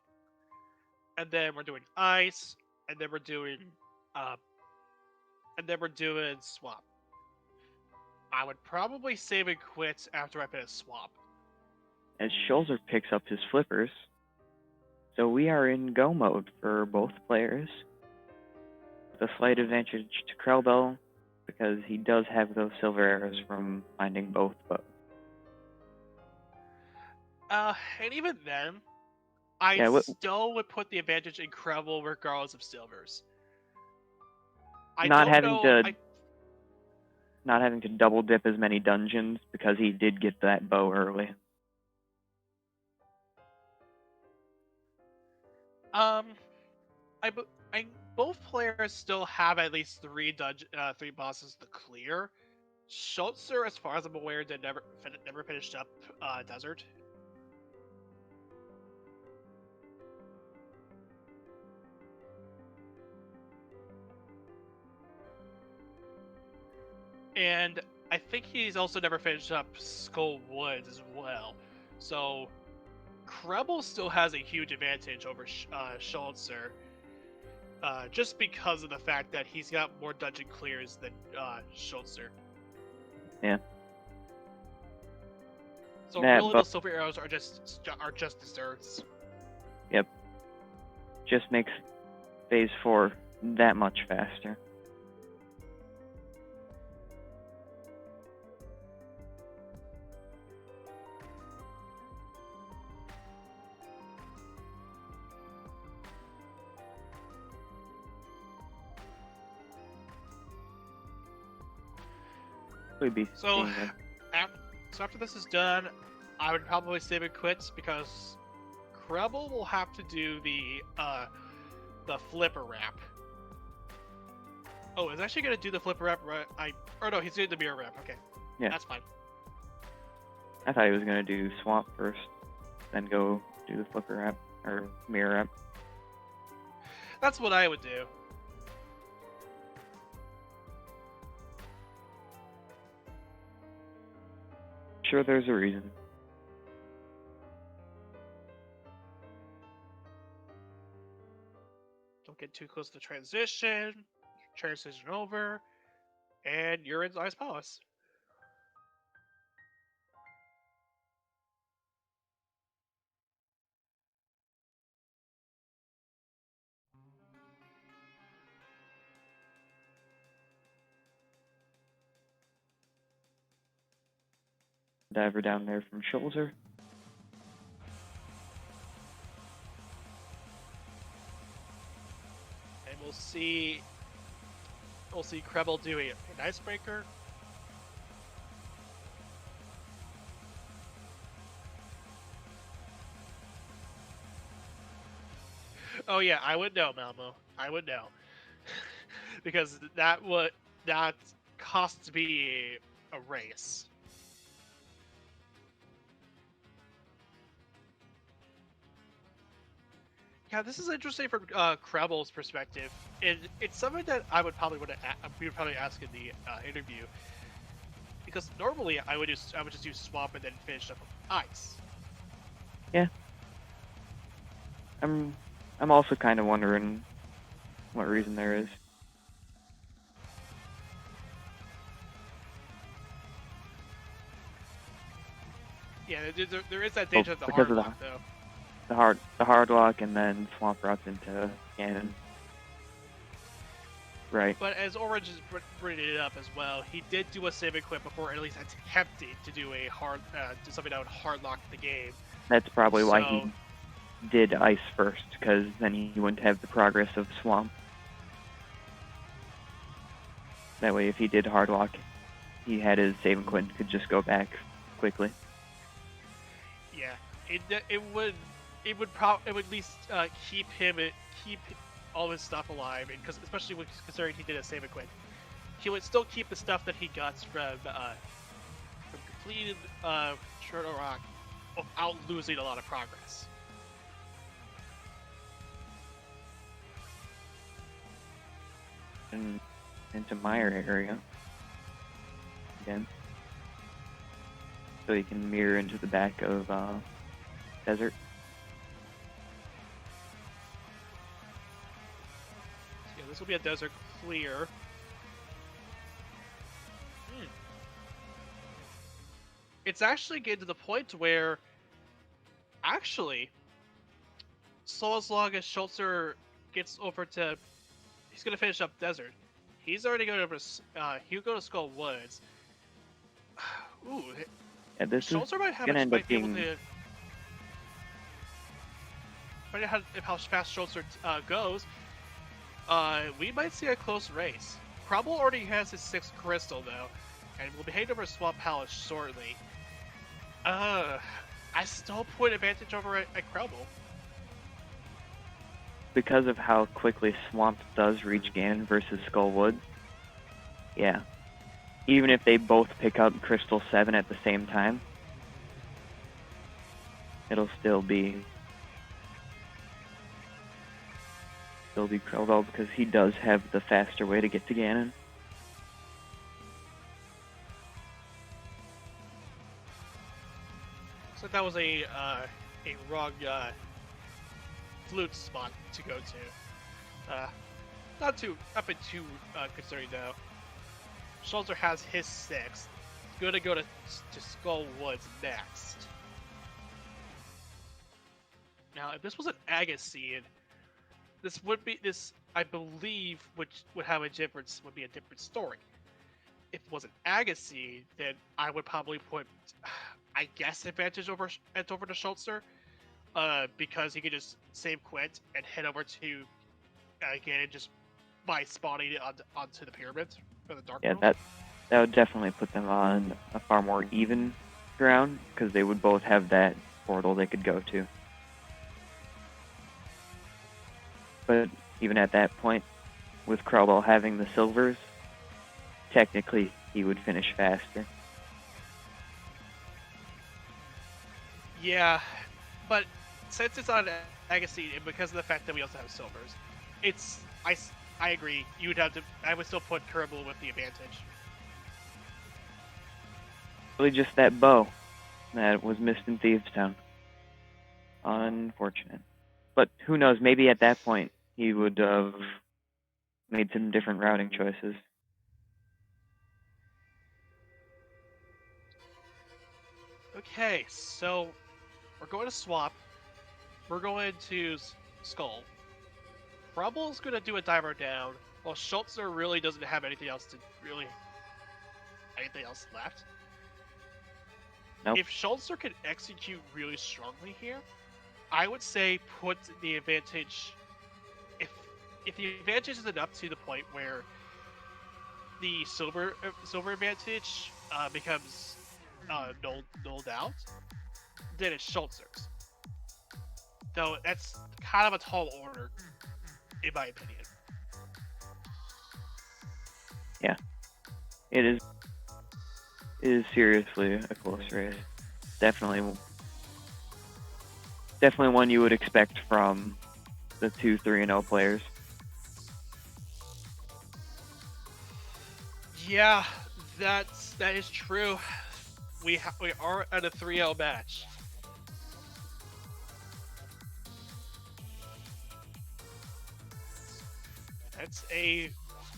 and then we're doing ice, and then we're doing swamp. I would probably save and quit after I finish swamp. As Schulzer picks up his flippers, so we are in go mode for both players. The slight advantage to Krelbel because he does have those silver arrows from finding both bows. And even then, I still would put the advantage in Krelbel regardless of silvers. Not having to double dip as many dungeons because he did get that bow early. Both players still have at least three bosses to clear. Schulzer, as far as I'm aware, never finished up Desert. And I think he's also never finished up Skull Woods as well. So Krelbel still has a huge advantage over Schulzer. just because of the fact that he's got more dungeon clears than Schulzer. Yeah. So Yeah, really, but- the silver arrows are just desserts. Yep. Just makes phase 4 that much faster. We'd be So, seeing it. after this is done, I would probably save it quits because krelbel will have to do the flipper wrap. Oh, is actually gonna do the flipper wrap, right? Or no, he's doing the mirror wrap. Okay, Yeah. that's fine. I thought he was gonna do swamp first, then go do the flipper wrap or mirror wrap. That's what I would do. Sure, there's a reason. Don't get too close to the transition. Transition over, and you're in Ice Palace. Diver down there from Schulzer. And we'll see krelbel do an icebreaker. Oh yeah, I would know, Malmo. I would know. Because that costs me a race. Yeah, this is interesting from krelbel's perspective. It's something that I would probably ask in the interview. Because normally I would just do swamp and then finish up with ice. Yeah. I'm also kind of wondering what reason there is. Yeah, there is that danger of the because hard of lock, though. The hard lock and then swamp routes into Ganon. Right. But as Orange is bringing it up as well, he did do a save and quit before at least attempting to do a do something that would hard lock the game. That's probably why he did ice first, because then he wouldn't have the progress of swamp. That way, if he did hard lock, he had his save and quit and could just go back quickly. Yeah, it would at least keep all his stuff alive, and because especially considering he did a save and quit, he would still keep the stuff that he got from completed Turtle Rock without losing a lot of progress. And into Mire area again, so he can mirror into the back of Desert. Yeah, this will be a desert clear. It's actually getting to the point where, actually, so as long as Schulzer gets over to, he's gonna finish up Desert. He's already going over. He'll go to Skull Woods. Ooh, Yeah, this Schulzer is might have gonna end might up be able being. to. Depending on how fast Schulzer goes, we might see a close race. krelbel already has his 6th crystal though, and will be heading over to Swamp Palace shortly. I still point advantage over at krelbel. Because of how quickly Swamp does reach Ganon versus Skullwood, yeah. Even if they both pick up Crystal 7 at the same time, it'll still be krelbel because he does have the faster way to get to Ganon. So that was a wrong flute spot to go to. Not been too concerning though. Schulzer has his 6th. Gonna go to Skull Woods next. Now, if this was an Ehseezed, this I believe would have a difference, would be a different story. If it was an Ehseezed, then I would probably put, I guess, advantage over to Schulzer, because he could just save quit and head over to Ganon just by spawning it onto the pyramid for the Dark World. That would definitely put them on a far more even ground, because they would both have that portal they could go to. But even at that point, with krelbel having the silvers, technically he would finish faster. Yeah, but since it's on Ehseezed, and because of the fact that we also have silvers, I agree. I would still put krelbel with the advantage. Really just that bow that was missed in Thieves Town. Unfortunate. But who knows, maybe at that point he would have made some different routing choices. Okay, so we're going to swap. We're going to Skull. krelbel's going to do a diver down, while Schulzer really doesn't have anything else left. Nope. If Schulzer can execute really strongly here, I would say put the advantage. If the advantage is enough to the point where the silver advantage becomes nulled out, then it's Schulzer's. Though that's kind of a tall order, in my opinion. Yeah, it is. It is seriously a close race. Definitely one you would expect from the 2 3-0 players. Yeah, that is true. We are at a 3-0 match. That's a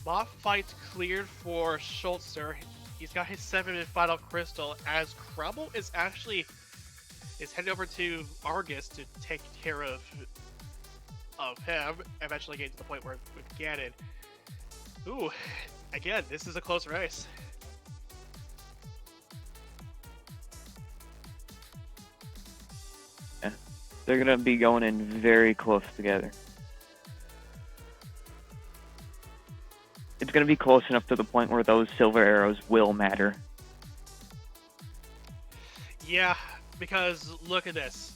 moth fight cleared for Schulzer. He's got his 7th final crystal, as krelbel is heading over to Argus to take care of him, eventually getting to the point where with Ganon. Ooh, again, this is a close race. Yeah, they're gonna be going in very close together. It's gonna be close enough to the point where those silver arrows will matter. Yeah, because look at this.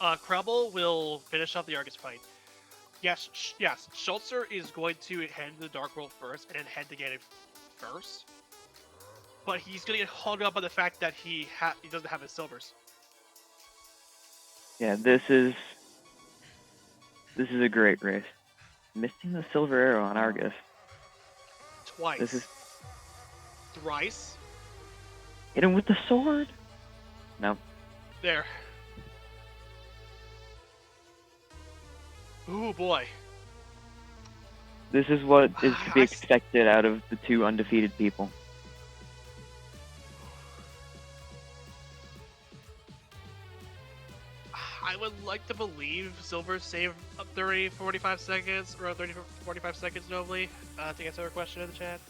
krelbel will finish off the Argus fight. Yes, Schulzer is going to head to the Dark World first and then head to Ganon first. But he's going to get hung up on the fact that he doesn't have his silvers. Yeah, this is a great race. Missing the silver arrow on Argus. Twice. Thrice. Hit him with the sword. No. There. Ooh, boy. This is what is to be expected out of the 2 undefeated people. I would like to believe Silver saved 30-45 seconds, or 30-45 seconds normally, to answer a question in the chat.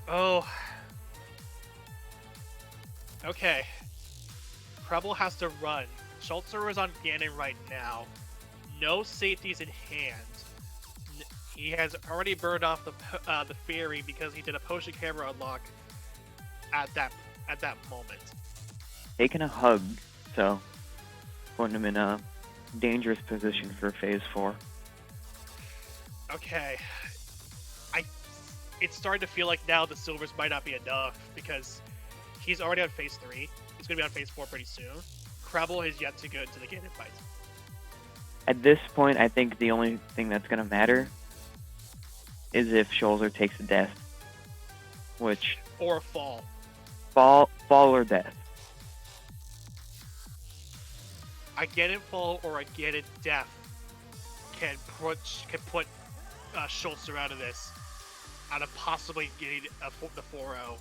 Oh. Okay. krelbel has to run. Schulzer is on Ganon right now. No safeties in hand. He has already burned off the fairy because he did a potion camera unlock at that moment. Taking a hug, so putting him in a dangerous position for phase 4. Okay. It's starting to feel like now the silvers might not be enough because he's already on phase 3. He's going to be on phase 4 pretty soon. krelbel has yet to go into the Ganon fight. At this point, I think the only thing that's going to matter is if Schulzer takes a death. Which... Or a fall. Fall or death. I get it full or I get it death can put Schulzer out of this, out of possibly getting the 4-0.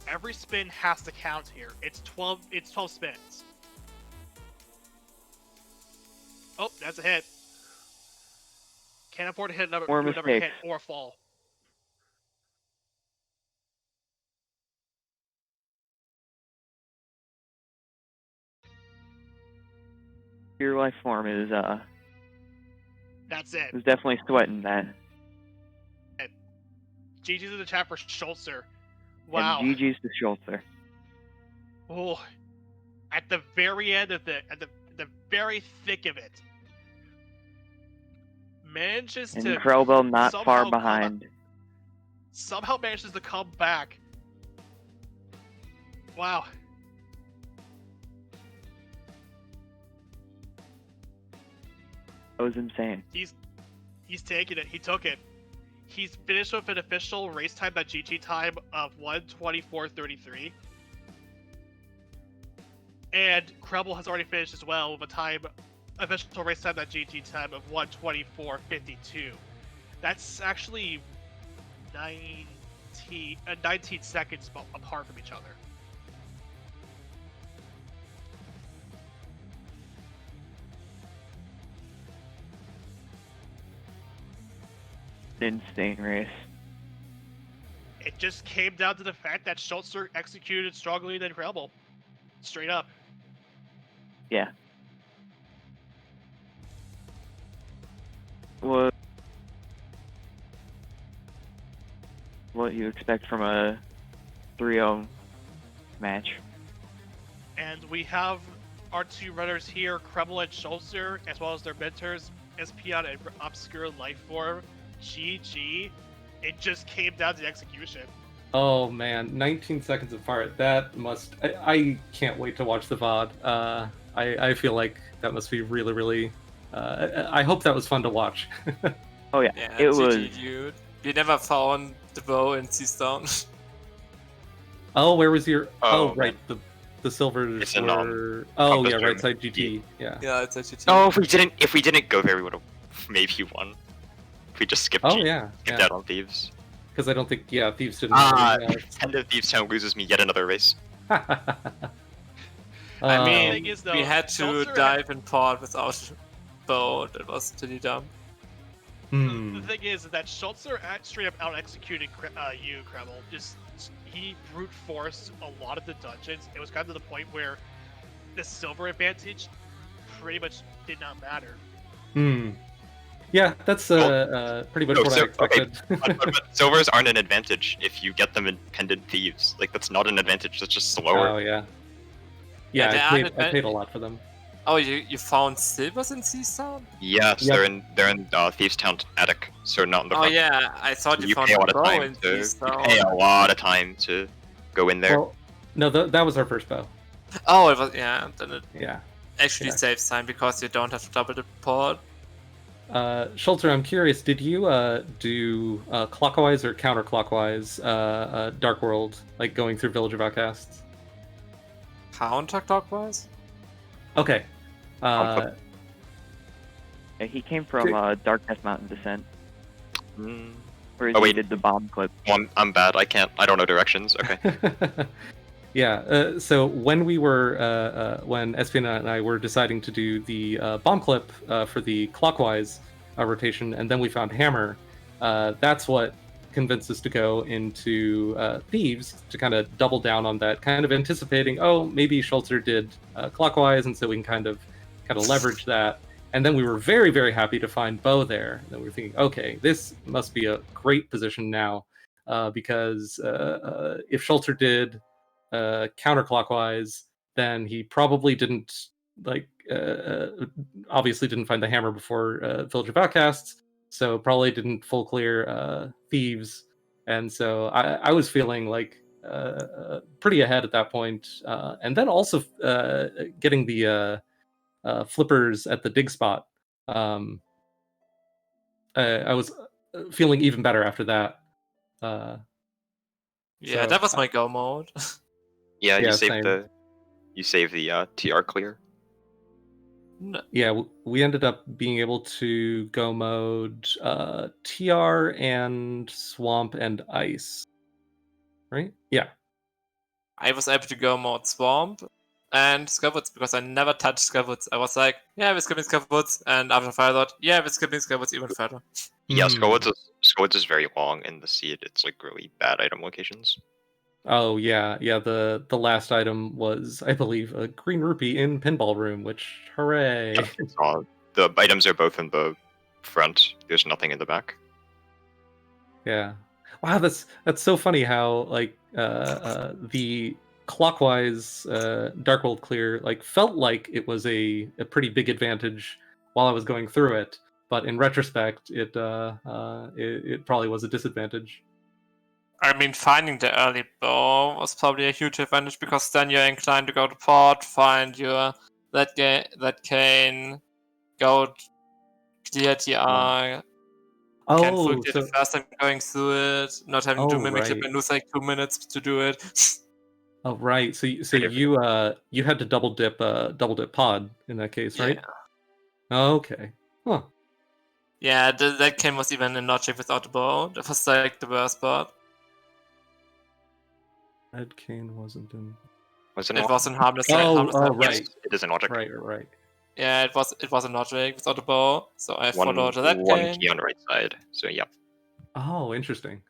Every spin has to count here. It's 12 spins. Oh, that's a hit. Can't afford to hit another hit or fall. ObscureLifeForm is That's it. is definitely sweating that. GG's in the chat for Schulzer. Wow. And GG's to Schulzer. Oh, at the very end of the very thick of it, manages and to krelbel not far behind. Somehow manages to come back. Wow. That was insane. He's taking it. He took it. He's finished with an official race time.gg time of 1:24:33. And krelbel has already finished as well with a official race time.gg time of 1:24:52. That's actually 19 seconds apart from each other. Insane race. It just came down to the fact that Schulzer executed strongly than krelbel. Straight up. Yeah. What you expect from a 3-0 match. And we have our two runners here, krelbel and Schulzer, as well as their mentors, Espeon and ObscureLifeForm. GG. It just came down to execution. Oh man, 19 seconds apart. That must... I can't wait to watch the VOD. I feel like that must be really, really... I hope that was fun to watch. Oh yeah, it was... Dude. You never found the bow in Seastown? Oh, where was your... Oh, right, man. the silvers It's a were... Oh yeah, right side GT. Yeah. Yeah, it's a GT. Oh, if we didn't go there, we would have maybe won. If we just skipped. Oh yeah. Skipped out on Thieves. Because I don't think Thieves didn't. End of Thieves Town loses me yet another race. I mean, is, though, we had to Schulzer dive in port without bow. That was pretty dumb. The thing is that Schulzer straight up out-executed you, krelbel. He brute forced a lot of the dungeons. It was gotten to the point where the silver advantage pretty much did not matter. Yeah, that's pretty much what I expected. Okay. but silvers aren't an advantage if you get them in pendant Thieves. Like, that's not an advantage, that's just slower. Oh, yeah. Yeah, I paid a lot for them. Oh, you found silvers in Seastown? Yes, yep. they're in Thieves Town attic, so not in the front. Oh yeah, I thought you found pay a a lot of bow time in to, Seastown. You pay a lot of time to go in there. Well, no, that was our first bow. Oh, it was, yeah, then it Yeah. actually saves time because you don't have to double the port. Schulzer, I'm curious, did you do clockwise or counterclockwise Dark World, like going through Village of Outcasts? Counterclockwise? Okay. Yeah, he came from Dark Death Mountain Descent. Where he did the bomb clip. Oh, I'm bad. I don't know directions. Okay. Yeah. So when we were when Espeon and I were deciding to do the bomb clip for the clockwise rotation, and then we found hammer, that's what convinced us to go into Thieves to kind of double down on that, kind of anticipating, oh, maybe Schulzer did clockwise, and so we can kind of leverage that. And then we were very, very happy to find bow there. And then we were thinking, okay, this must be a great position now, because if Schulzer did counterclockwise, then he probably didn't obviously didn't find the hammer before Village of Outcasts, so probably didn't full clear Thieves, and so I was feeling like pretty ahead at that point, and then also getting the flippers at the dig spot. I was feeling even better after that. Yeah, So, that was my go mode. Yeah, Yeah, you same. save the TR clear. No, Yeah, we ended up being able to go mode TR and Swamp and Ice. Right? Yeah. I was able to go mode Swamp and Skywoods because I never touched Skywoods. I was like, yeah, we're skipping Skywoods, and after Fire Lord, yeah, we're skipping Skywoods even further. Yeah, Hmm. Skywoods is very long in the seed. It's like really bad item locations. Oh yeah, yeah. The last item was, I believe, a green rupee in Pinball Room, which hooray! It's all, the items are both in the front. There's nothing in the back. Yeah. Wow, that's so funny how like the clockwise Dark World clear like felt like it was a pretty big advantage while I was going through it, but in retrospect, it probably was a disadvantage. I mean, finding the early bow was probably a huge advantage because then you're inclined to go to port, find your that cane, go clear TR, can full Oh, clear the so first time going through it, not having to oh mimic it right, and lose like 2 minutes to do it. oh right. So Pretty you had to double dip pod in that case, Yeah. right? Okay. Huh. Yeah, that cane was even in not shape without the bow. That was like the worst part. Red cane wasn't in. Was it It not? was in harmless. Oh, harmless oh, Harmless. right. Yes, it is in logic. Right. Yeah, it was a logic without the bow. So I One followed that cane. key on the right side. So yeah. Oh, interesting.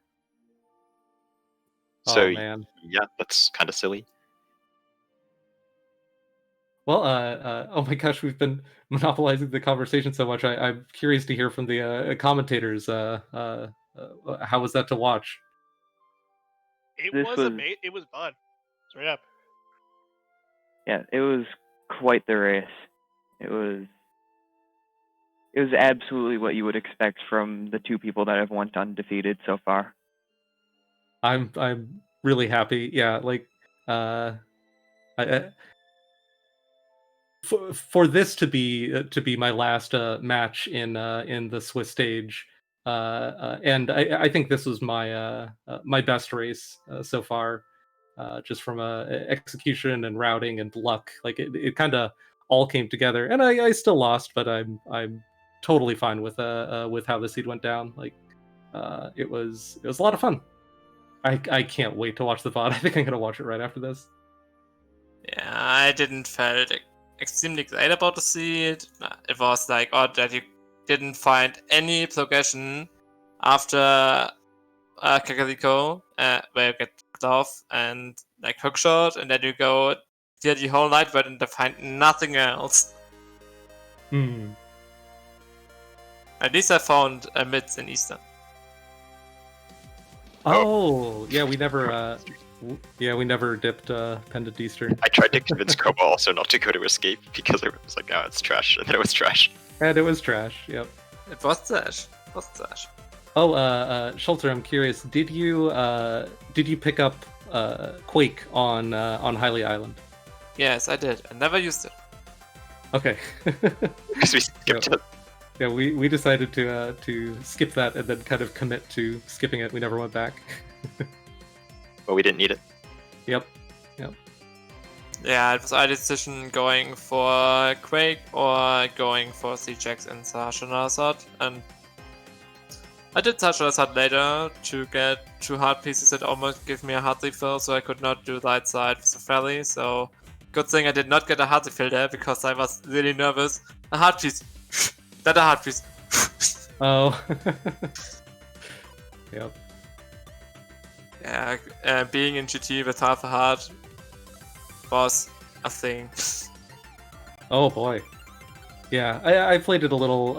So Oh man. yeah, that's kind of silly. Well, oh my gosh, we've been monopolizing the conversation so much. I'm curious to hear from the commentators. How was that to watch? It This was was- amazing. It was fun. Straight up. Yeah, it was quite the race. It was absolutely what you would expect from the two people that have went undefeated so far. I'm really happy. Yeah, like I for this to be my last match in the Swiss stage, and I think this was my my best race so far, just from execution and routing and luck. Like it kind of all came together, and I still lost, but I'm totally fine with how the seed went down. Like it was a lot of fun. I can't wait to watch the VOD. I think I'm gonna watch it right after this. Yeah, I didn't feel extremely great about the seed. It was like odd that you didn't find any progression after Kakariko, where you get knocked off and like hookshot, and then you go clear the whole night but and find nothing else. At least I found a mids in Eastern. Oh, yeah, we never dipped Pendant Eastern. I tried to convince Kobo also not to go to escape because I was like, no, it's trash, and then it was trash. And it was trash. Yep. It was trash. It was trash. Oh, Schulzer, I'm curious. Did you pick up Quake on Hylia Island? Yes, I did. I never used it. Okay. Because we skipped it. Yeah, we decided to skip that and then kind of commit to skipping it. We never went back. But we didn't need it. Yep. Yeah, it was a decision going for Quake or going for C-checks in Sashanasad, and I did Sashanasad later to get 2 heart pieces that almost gave me a heart refill, so I could not do right side with the ferry, so good thing I did not get a heart refill there because I was really nervous. A heart piece. Not a heart piece. Oh. Yep. Yeah, being in GT with half a heart was a thing. Oh boy. Yeah, I played it a little.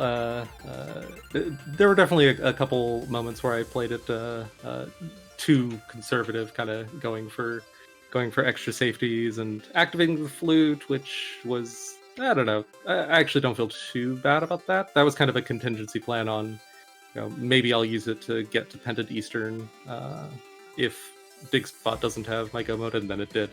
There were definitely a couple moments where I played it too conservative, kind of going for extra safeties and activating the flute, which was, I don't know. I actually don't feel too bad about that. That was kind of a contingency plan on, maybe I'll use it to get to Pendant Eastern if Dig Spot doesn't have my go mode, and then it did.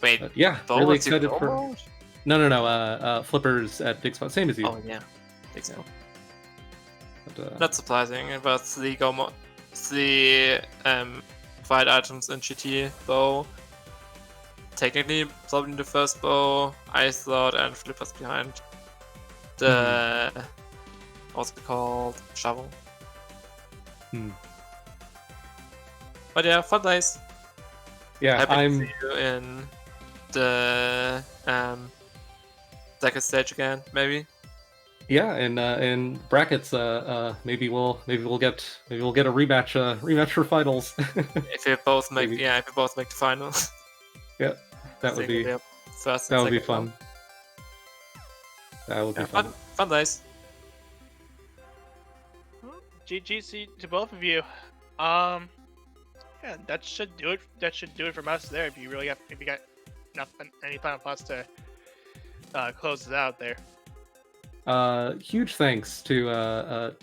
Wait, But yeah, Bo, really what's your excited go for. mode? No. Flippers at Dig Spot, same as you. Oh yeah, think so. But, Not surprising. It was three fight items in GT bow. Technically, probably the first bow, Ice Lord, and Flippers behind the what's it called, shovel. But yeah, fun days. Yeah, Happy I'm. to see you in the second stage again, maybe. Yeah, in brackets, maybe we'll get a rematch for finals. If we both make Maybe. if we both make the final. Yeah, that would be first. that would be second fun. one. That would be Yeah, fun. fun days. GGC to both of you. Yeah, that should do it. That should do it from us there. If you got nothing, any final thoughts to close it out there. Huge thanks to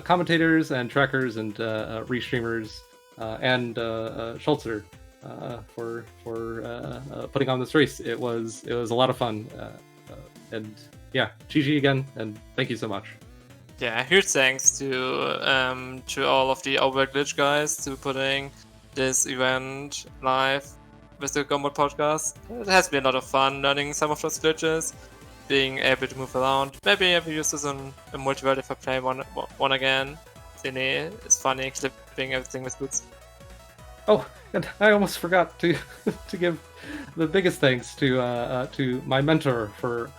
commentators and trackers and restreamers and Schulzer for putting on this race. It was a lot of fun, and yeah, GG again, and thank you so much. Yeah, huge thanks to all of the Overworld Glitch guys to putting this event live with the Gumball podcast. It has been a lot of fun learning some of those glitches, being able to move around. Maybe I will use this in a multiverse if I play one again. It's funny clipping everything with boots. Oh, and I almost forgot to to give the biggest thanks to my mentor for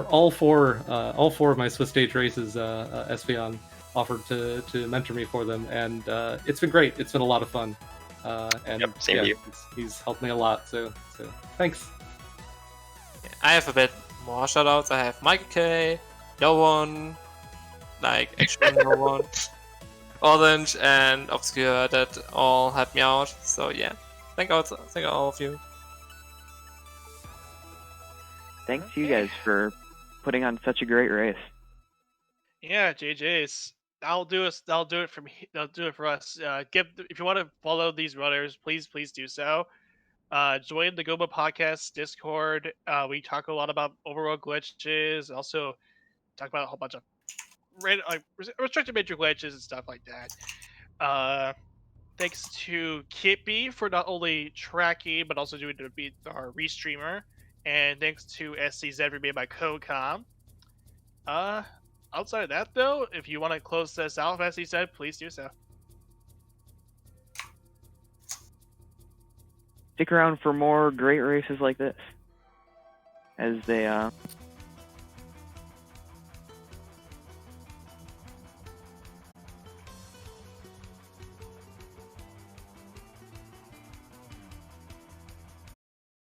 all four of my Swiss stage races. Espeon offered to mentor me for them, and it's been great. It's been a lot of fun, and Same to you. he's helped me a lot. So thanks. I have a bit more shoutouts. I have Mike K, No One, like actually No One, Orange, and Obscure that all helped me out. So yeah, thank all of you. Thanks to you guys for putting on such a great race. Yeah, JJ's. That'll do us. That'll do it for us. If you want to follow these runners, please do so. Join the Goba Podcast Discord. We talk a lot about Overworld glitches. Also, talk about a whole bunch of restricted major glitches and stuff like that. Thanks to Kippy for not only tracking but also doing our Restreamer, and thanks to Ehseezed for being my co-com. Outside of that, though, if you want to close this out, as he said, please do so. Stick around for more great races like this as they